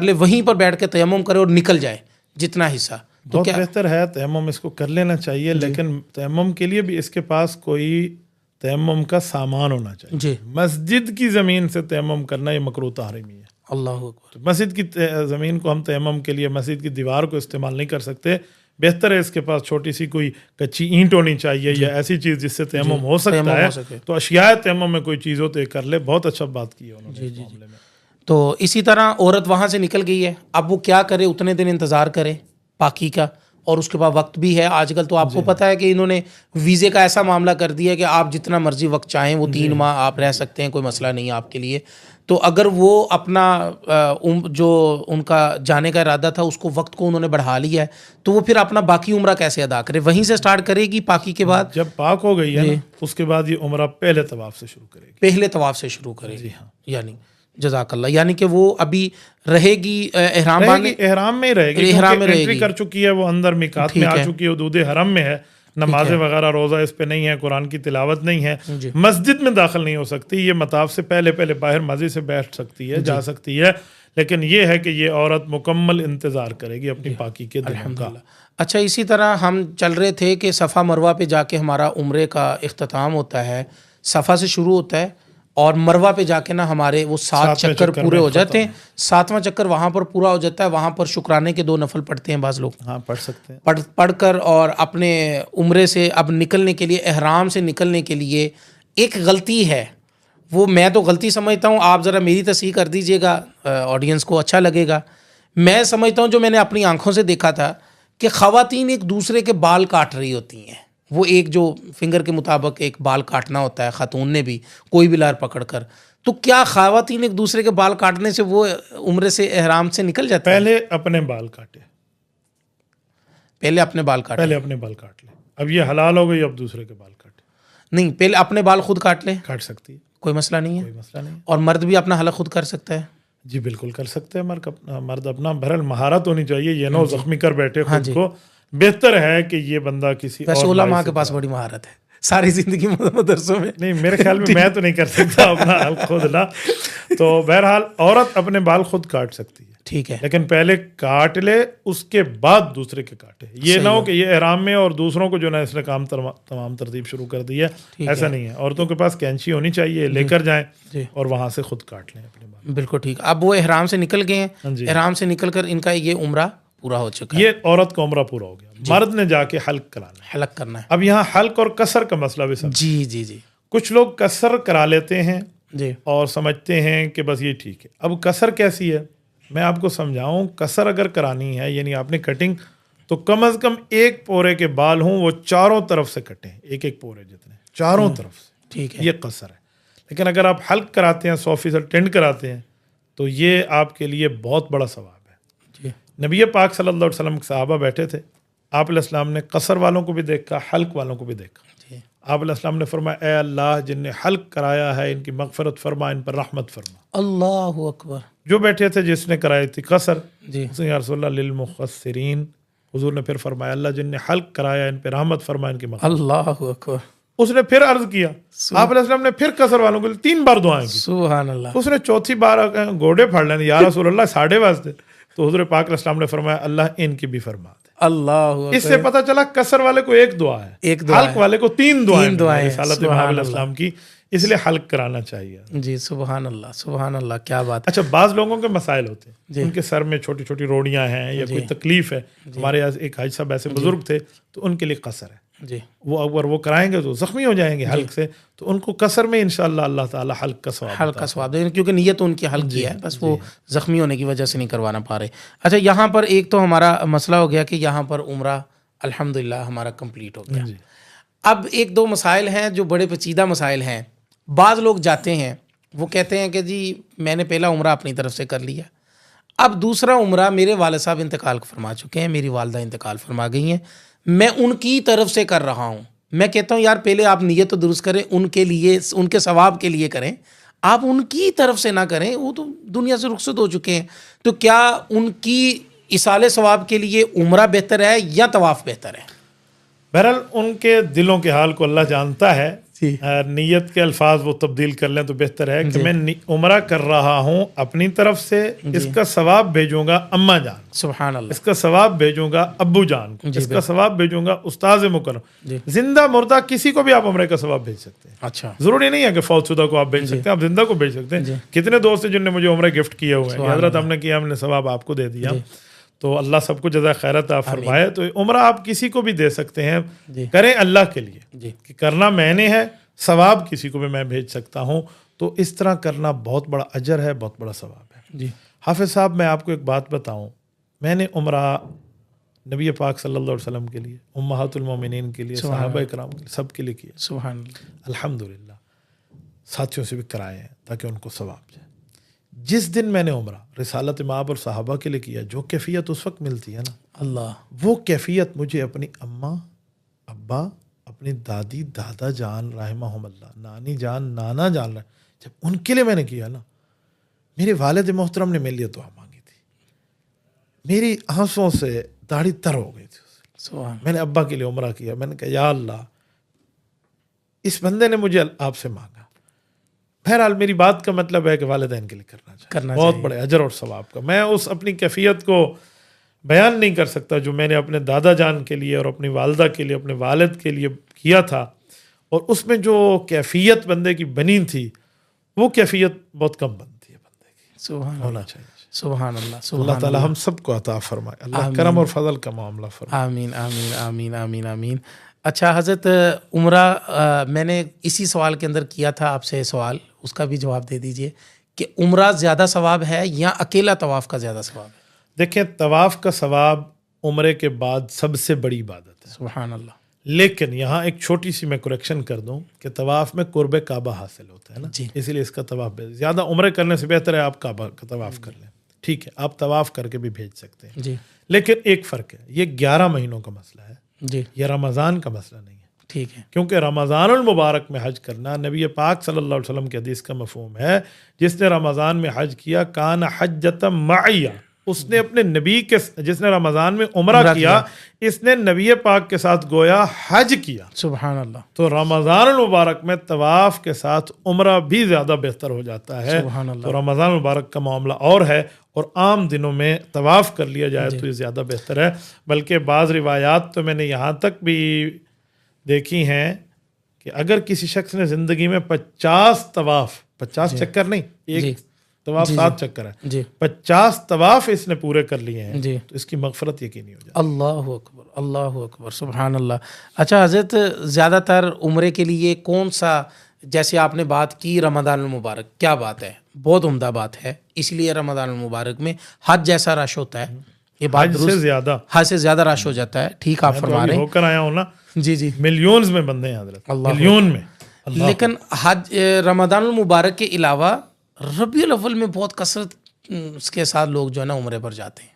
ले, वहीं पर बैठ के तयम्मुम करे और निकल जाए जितना हिस्सा। तो बहुत बेहतर है, तयम्मुम इसको कर लेना चाहिए, लेकिन तयम्मुम के लिए भी इसके पास कोई तयम्मुम का सामान होना चाहिए जी। मस्जिद की ज़मीन से तयम्मुम करना ये मकरूह तहरीमी है। अल्लाह अकबर। तो मस्जिद की ज़मीन को हम तयम्मुम के लिए मस्जिद की दीवार को इस्तेमाल नहीं कर सकते, बेहतर है इसके पास छोटी सी कोई कच्ची ईंट होनी चाहिए या ऐसी चीज़ जिससे तयम्मुम हो सकता है, तो अशिया तयम्मुम में कोई चीज़ हो तो ये कर ले। बहुत अच्छा बात की है उन्होंने इस मामले में। तो इसी तरह औरत वहाँ से निकल गई है, अब वो क्या करे, उतने दिन इंतज़ार करे पाकी का, और उसके बाद वक्त भी है। आजकल तो आपको पता है कि इन्होंने वीज़े का ऐसा मामला कर दिया है कि आप जितना मर्जी वक्त चाहें वो 3 माह आप रह सकते हैं, कोई मसला नहीं है आपके लिए। तो अगर वो अपना जो उनका जाने का इरादा था उसको वक्त को उन्होंने बढ़ा लिया है, तो वो फिर अपना बाकी उम्रा कैसे अदा करे? वहीं से स्टार्ट करेगी पाकी के बाद? जब पाक हो गई है ना, उसके बाद ये उम्रा पहले तवाफ से शुरू करेगी, पहले तवाफ से शुरू करेगी। जी हाँ, यानी जज़ाकल्लाह, यानी कि वो अभी रहेगी एहराम में ही रहेगी, एहराम में एंट्री कर चुकी है, वो अंदर मिकात में आ चुकी है, हुदूद हरम में है, नमाज़ें वगैरह रोज़ा इस पे नहीं है, कुरान की तिलावत नहीं है, मस्जिद में दाखिल नहीं हो सकती, ये मताफ से पहले पहले बाहर मस्जिद से बैठ सकती है, जा सकती है, लेकिन ये है कि ये औरत मुकम्मल इंतज़ार करेगी अपनी पाकी के दिनों का। अच्छा, इसी तरह हम चल रहे थे कि सफ़ा मरवा पे जाके हमारा उम्रे का इख्तिताम होता है, सफ़ा से शुरू होता है और मरवा पे जाके ना हमारे वो 7 चक्कर पूरे हो जाते हैं। 7वां चक्कर वहाँ पर पूरा हो जाता है, वहाँ पर शुक्राने के 2 नफल पढ़ते हैं बाज़ लोग। हाँ, पढ़ सकते हैं। पढ़कर और अपने उम्रे से अब निकलने के लिए, एहराम से निकलने के लिए एक गलती है, वो मैं तो गलती समझता हूँ, आप ज़रा मेरी तस्हीह कर दीजिएगा, ऑडियंस को अच्छा लगेगा। मैं समझता हूँ, जो मैंने अपनी आंखों से देखा था कि ख़वातीन एक दूसरे के बाल काट रही होती हैं, वो एक जो फिंगर के मुताबिक एक बाल काटना होता है, खातून ने भी कोई भी लार पकड़ कर, तो क्या ख़वातीन एक दूसरे के बाल काटने से वो उम्रे से एहराम से निकल जाते हैं? पहले अपने बाल काटे, पहले अपने बाल काटे, पहले अपने बाल काट ले। अब ये हलाल हो गई, अब दूसरे के बाल काटे नहीं, पहले अपने बाल खुद काट ले, काट सकती है, कोई मसला नहीं है, कोई मसला नहीं। और मर्द भी अपना हलक खुद कर सकता है? जी बिल्कुल कर सकते हैं, मर्द अपना बहरहाल महारत होनी चाहिए, ये ना जख्मी कर बैठे खुद को। बेहतर है कि ये बंदा किसी वैसे उलमा के पास बड़ी महारत है, सारी जिंदगी मदरसों में। नहीं, मेरे ख्याल में मैं तो नहीं कर सकता अपना हल खुद ना। तो बहरहाल औरत अपने बाल खुद काट सकती है, ठीक है, लेकिन पहले काट ले, उसके बाद दूसरे के काटे। ये ना हो कि ये एहराम में और दूसरों को जो ना इसने काम तमाम तरतीब शुरू कर दी है, ऐसा नहीं है। औरतों के पास कैंची होनी चाहिए, लेकर जाएं और वहां से खुद काट लें अपने बाल। बिल्कुल ठीक। अब वो एहराम से निकल गए हाँ हैं, जी। एहराम से निकलकर इनका ये उम्रा पूरा हो चुका है, ये औरत का उम्रा पूरा हो गया, मर्द ने जाके हल्क कराना है। हलक करना है। अब यहाँ हल्क और कसर का मसला भी सब। जी जी जी कुछ लोग कसर करा लेते हैं जी और समझते हैं कि बस ये ठीक है। अब कसर कैसी है मैं आपको समझाऊं। कसर अगर करानी है, यानी आपने कटिंग, तो कम से कम एक पोरे के बाल हों, वो चारों तरफ से कटें, एक एक पोरे जितने, चारों तरफ से, ठीक है। ये कसर है। लेकिन अगर आप हल्क कराते हैं, 100% टेंड कराते हैं, तो ये आपके लिए बहुत बड़ा सवाब है। जी नबी पाक सल्लल्लाहु अलैहि वसल्लम के सहाबा बैठे थे, आप अलैहिस्सलाम ने कसर वालों को भी देखा, हल्क वालों को भी देखा। जी आप अलैहिस्सलाम ने फरमाया, ए अल्लाह, जिनने हल्क कराया है इनकी मगफरत फरमा, इन पर रहमत फरमा। अल्लाहु अकबर। जो बैठे थे जिसने कराई थी कसर, जी उसने या रसूलल्लाह लिल मुखस्सिरीन, हुजूर ने फिर फरमाया, अल्लाह जिनने हल्क कराया इन पे रहमत फरमा, इनकी मगफरत। अल्लाहु अकबर। उसने फिर अर्ज किया, आप अलैहिस्सलाम ने फिर कसर वालों के लिए 3 बार दुआएं की। सुभान अल्लाह। उसने चौथी बार गोडे फाड़ लेने, या रसूलल्लाह साढ़े वास्ते। तो हुजूर पाक अलैहिस्सलाम ने फरमाया, अल्लाह इनकी भी फरमा दे। अल्लाहु अकबर। इससे पता चला कसर वाले को एक दुआ है, एक दुआ हल्क है। वाले को 3 दुआएं तीन दुआएं हैं। रिसालत सुभान महमूद अल्लाह। अलैहिस्सलाम की, इसलिए हल्क कराना चाहिए। जी सुभान अल्लाह, सुभान अल्लाह, क्या बात है। अच्छा, बाज लोगों के मसाइल होते जी। हैं, उनके सर में छोटी छोटी रोड़ियां हैं या कोई तकलीफ है। हमारे यहाँ एक हाजी साहब ऐसे बुजुर्ग थे, तो उनके लिए कसर है। जी वो अगर वो कराएंगे तो जख्मी हो जाएंगे हल्क से, तो उनको कसर में इंशाअल्लाह अल्लाह ताला हल्क का सवाब हल्क का स्वाद है, क्योंकि नीयत तो उनकी हल्क की है, बस वो जख्मी होने की वजह से नहीं करवाना पा रहे। अच्छा, यहाँ पर एक तो हमारा मसला हो गया कि यहाँ पर उम्रा अल्हम्दुलिल्लाह हमारा कंप्लीट हो गया। जी। अब एक दो मसाइल हैं जो बड़े पेचीदा मसाइल हैं। बाज़ लोग जाते हैं, वो कहते हैं कि जी मैंने पहला उम्रा अपनी तरफ से कर लिया, अब दूसरा उम्रा मेरे वालिद साहब इंतकाल फरमा चुके हैं, मेरी वालदा इंतकाल फरमा गई हैं, मैं उनकी तरफ से कर रहा हूँ। मैं कहता हूँ यार पहले आप नीयत तो दुरुस्त करें, उनके लिए, उनके सवाब के लिए करें, आप उनकी तरफ से ना करें, वो तो दुनिया से रुखसत हो चुके हैं। तो क्या उनकी इसाले सवाब के लिए उम्रा बेहतर है या तवाफ़ बेहतर है? बहरहाल उनके दिलों के हाल को अल्लाह जानता है। जी। नीयत के अल्फाज वो तब्दील कर लें तो बेहतर है कि मैं उम्रा कर रहा हूँ अपनी तरफ से, इसका सवाब भेजूंगा अम्मा जान, सुभान अल्लाह। इसका सवाब भेजूंगा अब्बू जान को, इसका सवाब भेजूंगा उस्ताद मुकर्रम। जिंदा मुर्दा किसी को भी आप उम्रे का सवाब भेज सकते हैं। अच्छा, जरूरी नहीं है कि फौतशुदा को आप भेज सकते हैं, आप जिंदा को भेज सकते हैं। कितने दोस्त हैं जिनने मुझे उम्रे गिफ्ट किए हुए हैं, हजरत हमने किया, हमने सवाब आपको दे दिया। तो अल्लाह सबको जज़ा खैरत आप फरमाए। तो उम्रा आप किसी को भी दे सकते हैं, करें अल्लाह के लिए कि करना मैंने है, सवाब किसी को भी मैं भेज सकता हूँ। तो इस तरह करना बहुत बड़ा अजर है, बहुत बड़ा सवाब है। जी हाफिज़ साहब, मैं आपको एक बात बताऊँ, मैंने उम्रा नबी पाक सल्लल्लाहु अलैहि वसल्लम के लिए, उम्महातुल मोमिनीन के लिए, सहाबा इकराम के लिए, सब के लिए किया। सुभान अल्लाह। अल्हम्दुलिल्लाह साथियों से भी कराए हैं ताकि उनको सवाब जाए। जिस दिन मैंने उम्रा रिसालत माब और सहाबा के लिए किया, जो कैफियत उस वक्त मिलती है ना, अल्लाह, वो कैफियत मुझे अपनी अम्मा, अब्बा, अपनी दादी, दादा जान रहमहुमुल्लाह, नानी जान, नाना जान, जब उनके लिए मैंने किया ना, मेरे वालिद मोहतरम ने मेरे लिए दुआ मांगी थी, मेरी आंसुओं से दाढ़ी तर हो गई थी। सुभान। मैंने अब्बा के लिए उम्रा किया, मैंने कहा या अल्लाह, इस बंदे ने मुझे आपसे मांगा। बहरहाल मेरी बात का मतलब है कि वालिदैन के लिए करना बहुत बड़े अजर और सवाब का। मैं उस अपनी कैफियत को बयान नहीं कर सकता जो मैंने अपने दादा जान के लिए और अपनी वालदा के लिए, अपने वालिद के लिए किया था। और उसमें जो कैफियत बंदे की बनी थी, वो कैफियत बहुत कम बनती है बंदे की। सुभान होना चाहिए। सुभान अल्लाह, अल्लाह सुभान ताला हम सबको अता फरमाए, अल्लाह करम और फजल का मामला फरमाए। आमीन आमीन आमीन आमीन आमीन। अच्छा हज़रत, उम्रा मैंने इसी सवाल के अंदर किया था आपसे सवाल, उसका भी जवाब दे दीजिए कि उम्रा ज़्यादा सवाब है या अकेला तवाफ़ का ज़्यादा सवाब है? देखिए, तवाफ़ का सवाब उम्रे के बाद सबसे बड़ी इबादत है। सुभान अल्लाह। लेकिन यहाँ एक छोटी सी मैं करेक्शन कर दूं कि तवाफ़ में कुर्ब काबा हासिल होता है ना, इसलिए इसका तवाफ़ ज़्यादा उम्रे करने से बेहतर है आप काबा का तवाफ़ कर लें। ठीक है, आप तवाफ़ करके भी भेज सकते हैं जी। लेकिन एक फ़र्क है, ये 11 महीनों का मसला है जी, ये रमज़ान का मसला नहीं है। ठीक है। क्योंकि रमज़ानुल मुबारक में हज करना नबी पाक सल्लल्लाहु अलैहि वसल्लम के हदीस का मफ़हूम है, जिसने रमज़ान में हज किया कान हज्जतम मइया, उसने अपने नबी के, जिसने रमज़ान में उम्रा किया, इसने नबी पाक के साथ गोया हज किया। सुभान अल्लाह। तो रमज़ान मुबारक में तवाफ़ के साथ उम्रा भी ज़्यादा बेहतर हो जाता है। सुभान अल्लाह। तो रमज़ान मुबारक का मामला और है, और आम दिनों में तवाफ़ कर लिया जाए तो ये ज़्यादा बेहतर है। बल्कि बाज़ रिवायात तो मैंने यहाँ तक भी देखी हैं कि अगर किसी शख्स ने ज़िंदगी में 50 तवाफ़, 50 चक्कर नहीं, एक तवाफ़ 7 चक्कर है, जी 50 तवाफ़ इसने पूरे कर लिए हैं, जी। तो इसकी मग़फ़रत यकीनी हो जाए। अल्लाह अकबर, अल्लाह अकबर, सुभान अल्लाह। अच्छा हज़रत, ज़्यादातर उम्रे के लिए कौन सा, जैसे आपने बात की रमज़ान मुबारक, क्या बात है, बहुत उम्दा बात है, इसलिए रमज़ान मुबारक में हज जैसा रश होता है, ये बात हज से ज़्यादा, हज से ज़्यादा रश हो जाता है। ठीक आप फरमा रहे हैं, होकर आया हूँ ना, जी जी, मिलियंस में बंदे हैं हज़रत, मिलियन में। लेकिन हज रमज़ान मुबारक के अलावा रबीउल अव्वल में बहुत कसरत के साथ लोग जो है ना उम्रे पर जाते हैं।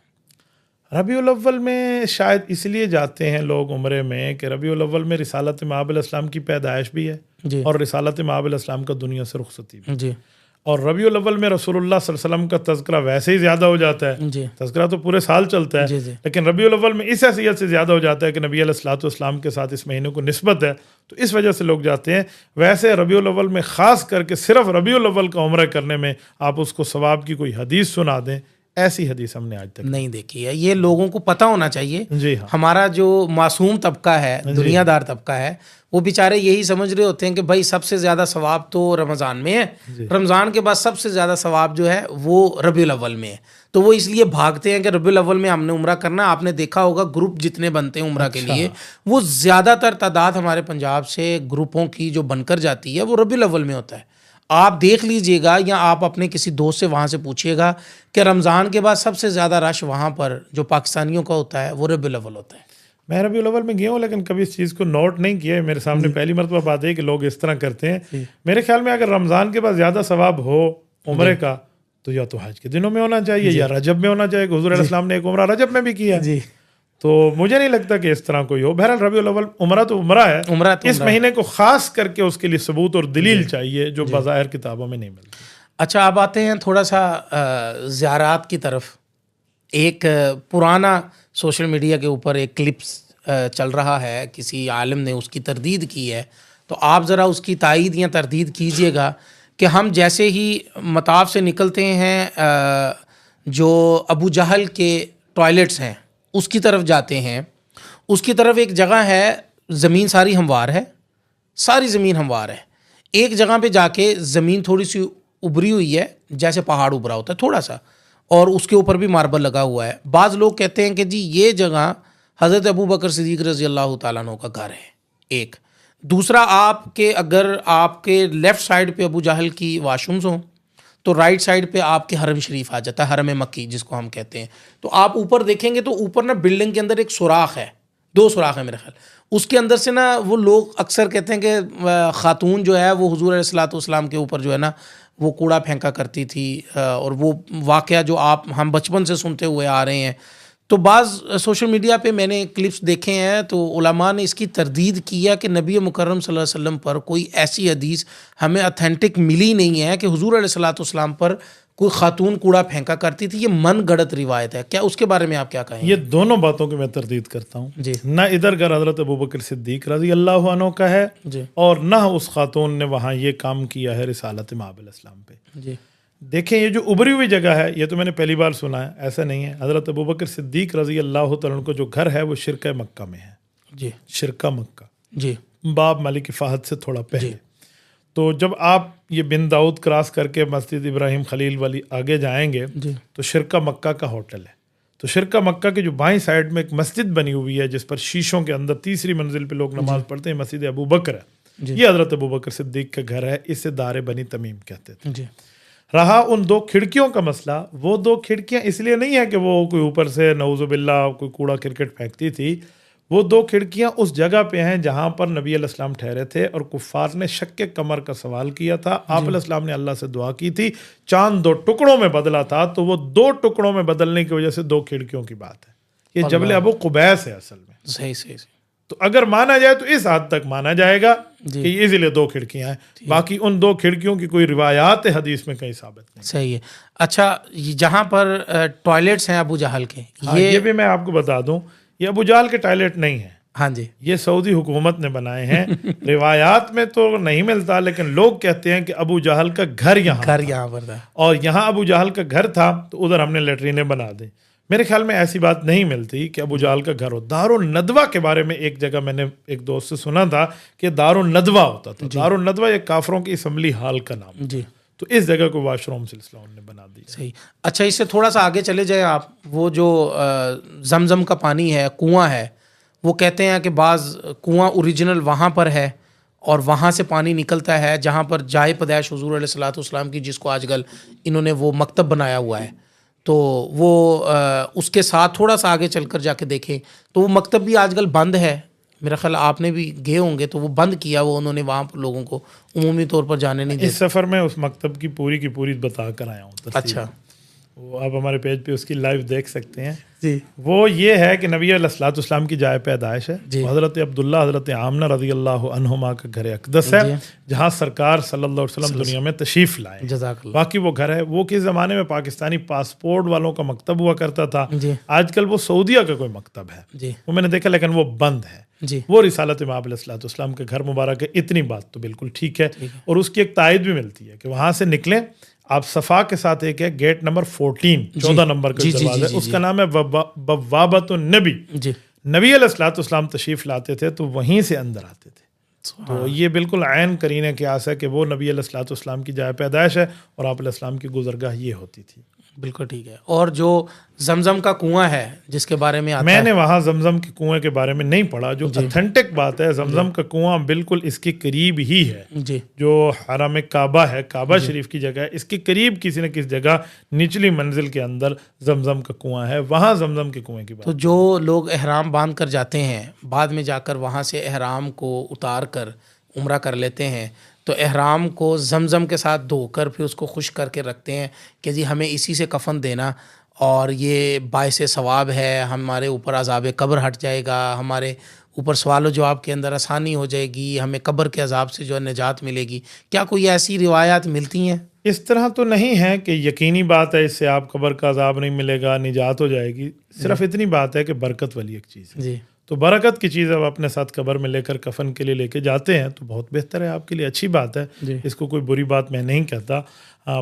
रबीउल अव्वल में शायद इसलिए जाते हैं लोग उम्रे में कि रबीउल अव्वल में रिसालत मआब अलैहिस्सलाम की पैदाइश भी है जी और रिसालत मआब अलैहिस्सलाम का दुनिया से रुखसती भी। जी और रबीउल अव्वल में रसूलुल्लाह सल्लल्लाहु अलैहि वसल्लम का तज़किरा वैसे ही ज़्यादा हो जाता है। जी तज़किरा तो पूरे साल चलता है, जी जी लेकिन रबीउल अव्वल में इस हैसियत से ज़्यादा हो जाता है कि नबी अलैहिस्सलातु वस्सलाम के साथ इस महीने को निस्बत है, तो इस वजह से लोग जाते हैं। वैसे रबीउल अव्वल में ख़ास करके सिर्फ रबीउल अव्वल का उम्रा करने में आप उसको सवाब की कोई हदीस सुना दें, ऐसी हदीस हमने आज तक नहीं देखी है। ये लोगों को पता होना चाहिए। जी हाँ, हमारा जो मासूम तबका है, दुनियादार तबका है, वो बेचारे यही समझ रहे होते हैं कि भाई सबसे ज़्यादा सवाब तो रमज़ान में है, रमज़ान के बाद सबसे ज़्यादा सवाब जो है वो रबीउल अव्वल में है, तो वो इसलिए भागते हैं कि रबीउल अव्वल में हमने उम्रा करना। आपने देखा होगा ग्रुप जितने बनते हैं उम्रा के लिए, वो ज़्यादातर तादाद हमारे पंजाब से ग्रुपों की जो बनकर जाती है वो रबीउल अव्वल में होता है। आप देख लीजिएगा या आप अपने किसी दोस्त से वहाँ से पूछिएगा कि रमज़ान के बाद सबसे ज़्यादा रश वहाँ पर जो पाकिस्तानियों का होता है वो रबीउल अव्वल होता है। मैं रबीउल अव्वल में गया हूँ, लेकिन कभी इस चीज़ को नोट नहीं किया है। मेरे सामने पहली मरतबा बात है कि लोग इस तरह करते हैं। मेरे ख्याल में अगर रमज़ान के बाद ज़्यादा सवाब हो उम्रे का, तो या तो हज के दिनों में होना चाहिए या रजब में होना चाहिए। हुज़ूर अलैहि सल्लम ने एक उम्रा रजब में भी किया जी, तो मुझे नहीं लगता कि इस तरह कोई हो। बहरहाल रबीउल अव्वल उम्रा तो उम्रा है, उम्रा तो इस महीने को खास करके उसके लिए सबूत और दलील चाहिए जो बज़ाहिर किताबों में नहीं मिलती। अच्छा, अब आते हैं थोड़ा सा ज़ियारात की तरफ। एक पुराना सोशल मीडिया के ऊपर एक क्लिप्स चल रहा है, किसी आलिम ने उसकी तरदीद की है, तो आप ज़रा उसकी तायीद या तरदीद कीजिएगा कि हम जैसे ही मताफ से निकलते हैं, जो अबू जहल के टॉयलेट्स हैं उसकी तरफ जाते हैं, उसकी तरफ एक जगह है, ज़मीन सारी हमवार है, सारी ज़मीन हमवार है। एक जगह पे जाके ज़मीन थोड़ी सी उभरी हुई है, जैसे पहाड़ उभरा होता है थोड़ा सा, और उसके ऊपर भी मार्बल लगा हुआ है। बाज़ लोग कहते हैं कि जी ये जगह हज़रत अबू बकर सिद्दीक़ रज़ी अल्लाह तआला अन्हु का घर है। एक दूसरा, आपके अगर आपके लेफ़्ट साइड पे अबू जहल की वाशरूम्स हों तो राइट साइड पे आपके हरम शरीफ आ जाता है, हरम मक्की जिसको हम कहते हैं। तो आप ऊपर देखेंगे तो ऊपर ना बिल्डिंग के अंदर एक सुराख है, 2 सुराख है मेरे ख्याल, उसके अंदर से ना वो लोग अक्सर कहते हैं कि ख़ातून जो है वो हुज़ूर अलैहिस्सलातु वस्सलाम के ऊपर जो है ना वो कूड़ा फेंका करती थी, और वो वाक़या जो हम बचपन से सुनते हुए आ रहे हैं। तो बाज़ सोशल मीडिया पे मैंने क्लिप्स देखे हैं, तो उलमा ने इसकी तरदीद किया कि नबी मुकर्रम सल्लल्लाहु अलैहि वसल्लम पर कोई ऐसी हदीस हमें ऑथेंटिक मिली नहीं है कि हुज़ूर अलैहिस्सलातु वस्सलाम पर कोई खातून कूड़ा फेंका करती थी। ये मन गढ़ंत रिवायत है, क्या उसके बारे में आप क्या कहेंगे? ये दोनों बातों की मैं तरदीद करता हूँ जी ना। इधर घर हज़रत अबू बकर सिद्दीक़ रज़ी अल्लाह अन्हु का है, जी और ना उस खातून ने वहाँ ये काम किया है रिसालत मआब अलैहिस्सलाम पे। जी देखें, ये जो उभरी हुई जगह है ये तो मैंने पहली बार सुना है, ऐसा नहीं है। हज़रत अबू बकर सिद्दीक़ रज़ी अल्लाह तआला अन्हु को जो घर है वो शिरका मक्का में है, जी शिरका मक्का, जी बाब मलिक फ़हद से थोड़ा पहले। तो जब आप ये बिन दाऊद क्रॉस करके मस्जिद इब्राहिम खलील वाली आगे जाएंगे जी तो शिरका मक्का का होटल है। तो शिरका मक्का की जो बाईं साइड में एक मस्जिद बनी हुई है जिस पर शीशों के अंदर तीसरी मंजिल पे लोग नमाज पढ़ते हैं, मस्जिद अबू बकर है। ये हज़रत अबू बकर सिद्दीक़ का घर है, इसे दार बनी तमीम कहते थे। जी रहा उन 2 खिड़कियों का मसला, वो 2 खिड़कियां इसलिए नहीं है कि वो कोई ऊपर से नऊज़ुबिल्लाह कोई कूड़ा क्रिकेट फेंकती थी। वो 2 खिड़कियां उस जगह पे हैं जहां पर नबी अलैहिस्सलाम ठहरे थे और कुफ़ार ने शक्के कमर का सवाल किया था। आप अलैहिस्सलाम ने अल्लाह से दुआ की थी, चांद 2 टुकड़ों में बदला था, तो वो 2 टुकड़ों में बदलने की वजह से 2 खिड़कियों की बात है। ये जबल अबू कुबैस है असल में। सही सही सही। तो अगर माना जाए तो इस हद तक माना जाएगा जी। कि इसीलिए 2 खिड़कियां हैं, बाकी उन 2 खिड़कियों की कोई रिवायात हदीस में कहीं साबित नहीं। सही है। अच्छा, जहाँ पर टॉयलेट्स हैं अबू जहल के, हाँ, ये भी मैं आपको बता दूं, ये अबू जहल के टॉयलेट नहीं है, हाँ जी, ये सऊदी हुकूमत ने बनाए हैं। रिवायात में तो नहीं मिलता, लेकिन लोग कहते हैं कि अबू जहल का घर यहाँ घर था, यहाँ पर था। और यहाँ अबू जहल का घर था तो उधर हमने लेटरीनें बना दी। मेरे ख्याल में ऐसी बात नहीं मिलती कि अबू जहल का घर हो। दारुन नदवा के बारे में एक जगह मैंने एक दोस्त से सुना था कि दारुन नदवा होता था। दारुन नदवा एक काफरों की असम्बली हाल का नाम, जी, तो इस जगह को वॉशरूम सिलसिला उन्होंने बना दिया। सही। अच्छा, इससे थोड़ा सा आगे चले जाए आप, वो जो जमजम का पानी है, कुआं है, वो कहते हैं कि बाज़ कुआं ओरिजिनल वहाँ पर है और वहाँ से पानी निकलता है जहाँ पर जाए पैदाइश हुज़ूर अलैहिस्सलातु वस्सलाम की, जिसको आजकल इन्होंने वो मकतब बनाया हुआ है। तो वो उसके साथ थोड़ा सा आगे चलकर जाके देखें तो वो मकतब भी आजकल बंद है। मेरा ख्याल आपने भी गए होंगे, तो वो बंद किया, वो उन्होंने वहाँ पर लोगों को उमूमी तौर पर जाने नहीं दिया। इस सफ़र में उस मकतब की पूरी बता कर आया हूँ। अच्छा, वो आप हमारे पेज पे उसकी लाइव देख सकते हैं जी। वो ये है कि नबी अलैहिस्सलातु वस्सलाम की जाए पैदाइश है। जी। हज़रत अब्दुल्ला हज़रत आमना रज़ियल्लाहु अन्हुमा का घर अक़दस है, जहाँ सरकार सल्लल्लाहु अलैहि वसल्लम दुनिया में तशरीफ़ लाए। जज़ाकल्लाह। बाकी वो घर है, वो किस ज़माने में पाकिस्तानी पासपोर्ट वालों का मकतब हुआ करता था। जी। आजकल वो सऊदीया का कोई मकतब है, जी, वो मैंने देखा, लेकिन वो बंद है। जी, वो रिसालत इमाम अलैहिस्सलातु वस्सलाम के घर मुबारक है। इतनी बात तो बिल्कुल ठीक है, और उसकी एक तायद भी मिलती है कि वहाँ से निकलें आप, सफ़ा के साथ एक है गेट नंबर 14, 14 नंबर का दरवाज़ा है, उसका नाम है बवाबतुन नबी। जी। नबी अलैहिस्सलातु वस्सलाम तशरीफ़ लाते थे तो वहीं से अंदर आते थे। तो ये बिल्कुल ऐन करीने क़यास है कि वो नबी अलैहिस्सलातु वस्सलाम की जाए पैदाइश है और आप अलैहिस्सलाम की गुज़रगाह ये होती थी। बिल्कुल ठीक है। और जो जमजम का कुआं है जिसके बारे में आता मैंने है, वहाँ जमजम के कुएं के बारे में नहीं पढ़ा। जो ऑथेंटिक बात है, जमजम का कुआं बिल्कुल इसके करीब ही है। जी, जो हरम काबा है, काबा शरीफ की जगह है, इसके करीब किसी न किसी जगह निचली मंजिल के अंदर जमजम का कुआं है। वहाँ जमजम के कुएं की बात। तो जो लोग एहराम बांध कर जाते हैं, बाद में जाकर वहाँ से एहराम को उतार कर उम्रा कर लेते हैं, तो एहराम को जमजम के साथ धोकर फिर उसको खुश करके रखते हैं कि जी हमें इसी से कफन देना, और ये बाइसे सवाब है, हमारे ऊपर अज़ाब कब्र हट जाएगा, हमारे ऊपर सवाल जवाब के अंदर आसानी हो जाएगी, हमें कब्र के अजाब से जो है निजात मिलेगी। क्या कोई ऐसी रिवायात मिलती हैं? इस तरह तो नहीं है कि यकीनी बात है इससे आप कब्र का अजाब नहीं मिलेगा, निजात हो जाएगी। सिर्फ इतनी बात है कि बरकत वाली एक चीज़ है। जी, तो बरकत की चीज़ अब अपने साथ कब्र में लेकर कफन के लिए लेके जाते हैं तो बहुत बेहतर है, आपके लिए अच्छी बात है। इसको कोई बुरी बात मैं नहीं कहता।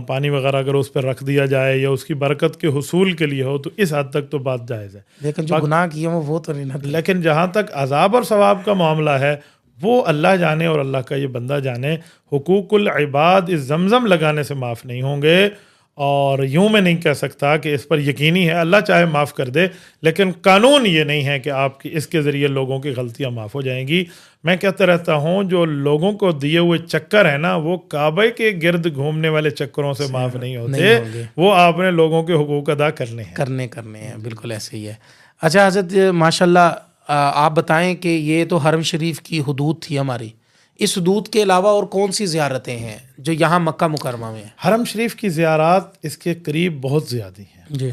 पानी वगैरह अगर उस पर रख दिया जाए या उसकी बरकत के हुसूल के लिए हो तो इस हद तक तो बात जायज़ है। लेकिन जो गुनाह किए वो तो नहीं ना। लेकिन जहाँ तक अजाब और सवाब का मामला है वो अल्लाह जाने और अल्लाह का ये बंदा जाने। हुकूकुल इबाद इस जमजम लगाने से माफ़ नहीं होंगे, और यूँ मैं नहीं कह सकता कि इस पर यकीनी है, अल्लाह चाहे माफ़ कर दे, लेकिन कानून ये नहीं है कि आपकी इसके ज़रिए लोगों की गलतियाँ माफ़ हो जाएंगी। मैं कहता रहता हूँ जो लोगों को दिए हुए चक्कर है ना, वो काबे के गिर्द घूमने वाले चक्करों से माफ़ नहीं होते, वो आपने लोगों के हुकूक अदा करने हैं। बिल्कुल ऐसे ही है। अच्छा हज़रत, माशाल्लाह, आप बताएं कि ये तो हरम शरीफ की हुदूद थी हमारी, इस हुदूद के अलावा और कौन सी ज़ियारतें हैं जो यहाँ मक्का मुकरमा में है? हरम शरीफ की ज़ियारत इसके करीब बहुत ज़्यादा हैं। जी,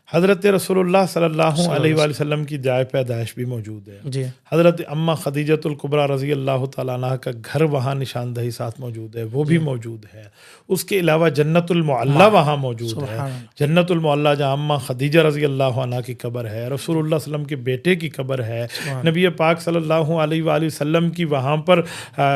हज़रत रसूलुल्लाह सल्लल्लाहु अलैहि वसल्लम की जाए पैदाइश भी मौजूद है। जी, हज़रत अम्मा खदीजतुल कुबरा रज़ी अल्लाह तआला अन्हा का घर वहाँ निशानदही साथ मौजूद है, वो भी मौजूद है। उसके अलावा जन्नतुल मुअल्ला वहाँ मौजूद है। जन्नतुल मुअल्ला जहाँ अम्मा खदीजा रज़ी अल्लाह अन्हा की कब्र है, रसूलुल्लाह सल्लल्लाहु अलैहि वसल्लम के बेटे की कब्र है। नबी पाक सल्लल्लाहु अलैहि वसल्लम की वहाँ पर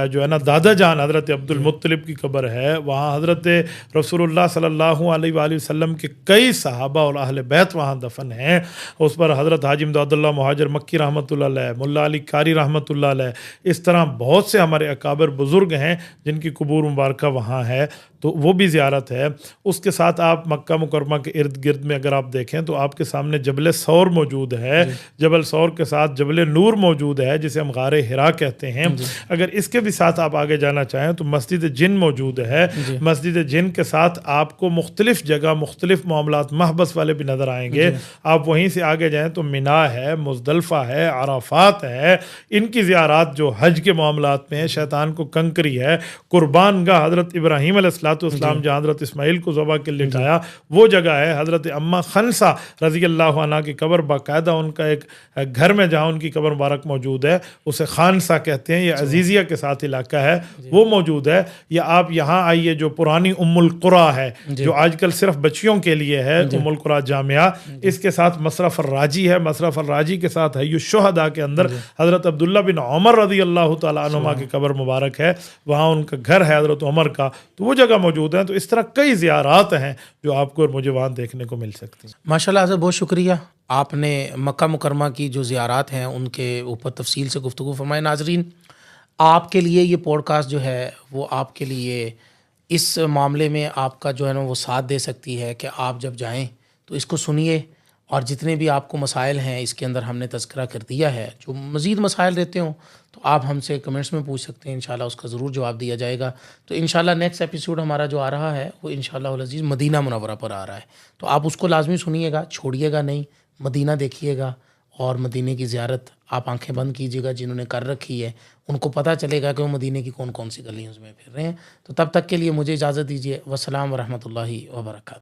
जो है ना दादा जान हज़रत अब्दुल मुत्तलिब की कब्र है। वहाँ हज़रत रसूलुल्लाह सल्लल्लाहु अलैहि वसल्लम के कई सहाबा और अहले बैत वहाँ दफन है। उस पर हज़रत हाजी इमदादुल्लाह मुहाजिर मक्की रहमतुल्लाह अलैह, मुल्ला अली कारी रहमतुल्लाह अलैह, इस तरह बहुत से हमारे अकाबर बुज़ुर्ग हैं जिनकी कबूर मुबारक वहाँ है, तो वो भी ज़ियारत है। उसके साथ आप मक्का मुकरमा के इर्द गिर्द में अगर आप देखें तो आपके सामने जबल सौर मौजूद है। जबल सौर के साथ जबल नूर मौजूद है जिसे हम गारे हिरा कहते हैं। अगर इसके भी साथ आप आगे जाना चाहें तो मस्जिद जिन मौजूद है। मस्जिद जिन के साथ आपको मुख्तलिफ जगह मुख्तलिफ मामलात महबस वाले भी नज़र आएंगे। आप वहीं से आगे जाएं तो मिना है, मुज़दलिफ़ा है, अराफात है, इनकी ज़ियारत जो हज के मामलात में है, शैतान को कंकरी है, कुर्बान गाह हज़रत इब्राहीम अलैहिस्सलाम जहाँ हज़रत इस्माइल को ज़बह के लिटाया वो जगह है, हज़रत अम्मा खनसा रज़ी अल्लाह अन्हा की कब्र बाकायदा उनका एक घर में जहाँ उनकी कब्र मुबारक मौजूद है उसे खानसा कहते हैं, ये अजीज़िया के साथ इलाका है, वो मौजूद है। या आप यहाँ आइए जो पुरानी उम्मुल कुरा है जो आजकल सिर्फ बच्चियों के लिए है, उम्मुल कुरा जामिया, इसके साथ मसरफ़ राजी है, मसरफ़ राजी के साथ हय्युश शुहदा के अंदर हज़रत अब्दुल्ला बिन उमर रज़ी अल्लाह तआला अन्हुमा की कब्र मुबारक है, वहाँ उनका घर है हज़रत उमर का, तो वो जगह मौजूद है। तो इस तरह कई ज़ियारात हैं जो आपको और मुझे वहाँ देखने को मिल सकती हैं। माशाल्लाह से बहुत शुक्रिया, आपने मक्का मुकरमा की जो ज़ियारात हैं उनके ऊपर तफसील से गुफ्तगू फरमाई। नाज़रीन, आपके लिए ये पॉडकास्ट जो है वो आपके लिए इस मामले में आपका जो है ना वो साथ दे सकती है कि आप जब जाएं तो इसको सुनिए और जितने भी आपको मसाइल हैं इसके अंदर हमने तज़किरा कर दिया है, जो मज़ीद मसाइल रहते हों तो आप हमसे कमेंट्स में पूछ सकते हैं, इंशाल्लाह उसका ज़रूर जवाब दिया जाएगा। तो इंशाल्लाह नेक्स्ट एपिसोड हमारा जो आ रहा है वो इंशाल्लाह अज़ीज़ मदीना मुनव्वरा पर आ रहा है, तो आप उसको लाजमी सुनिएगा, छोड़िएगा नहीं, मदीना देखिएगा और मदीने की ज़ियारत आप आंखें बंद कीजिएगा, जिन्होंने कर रखी है उनको पता चलेगा कि वो मदीने की कौन कौन सी गलियों में फिर रहे हैं। तो तब तक के लिए मुझे इजाज़त दीजिए। वस्सलाम वरहमतुल्लाहि वबरकातुहू।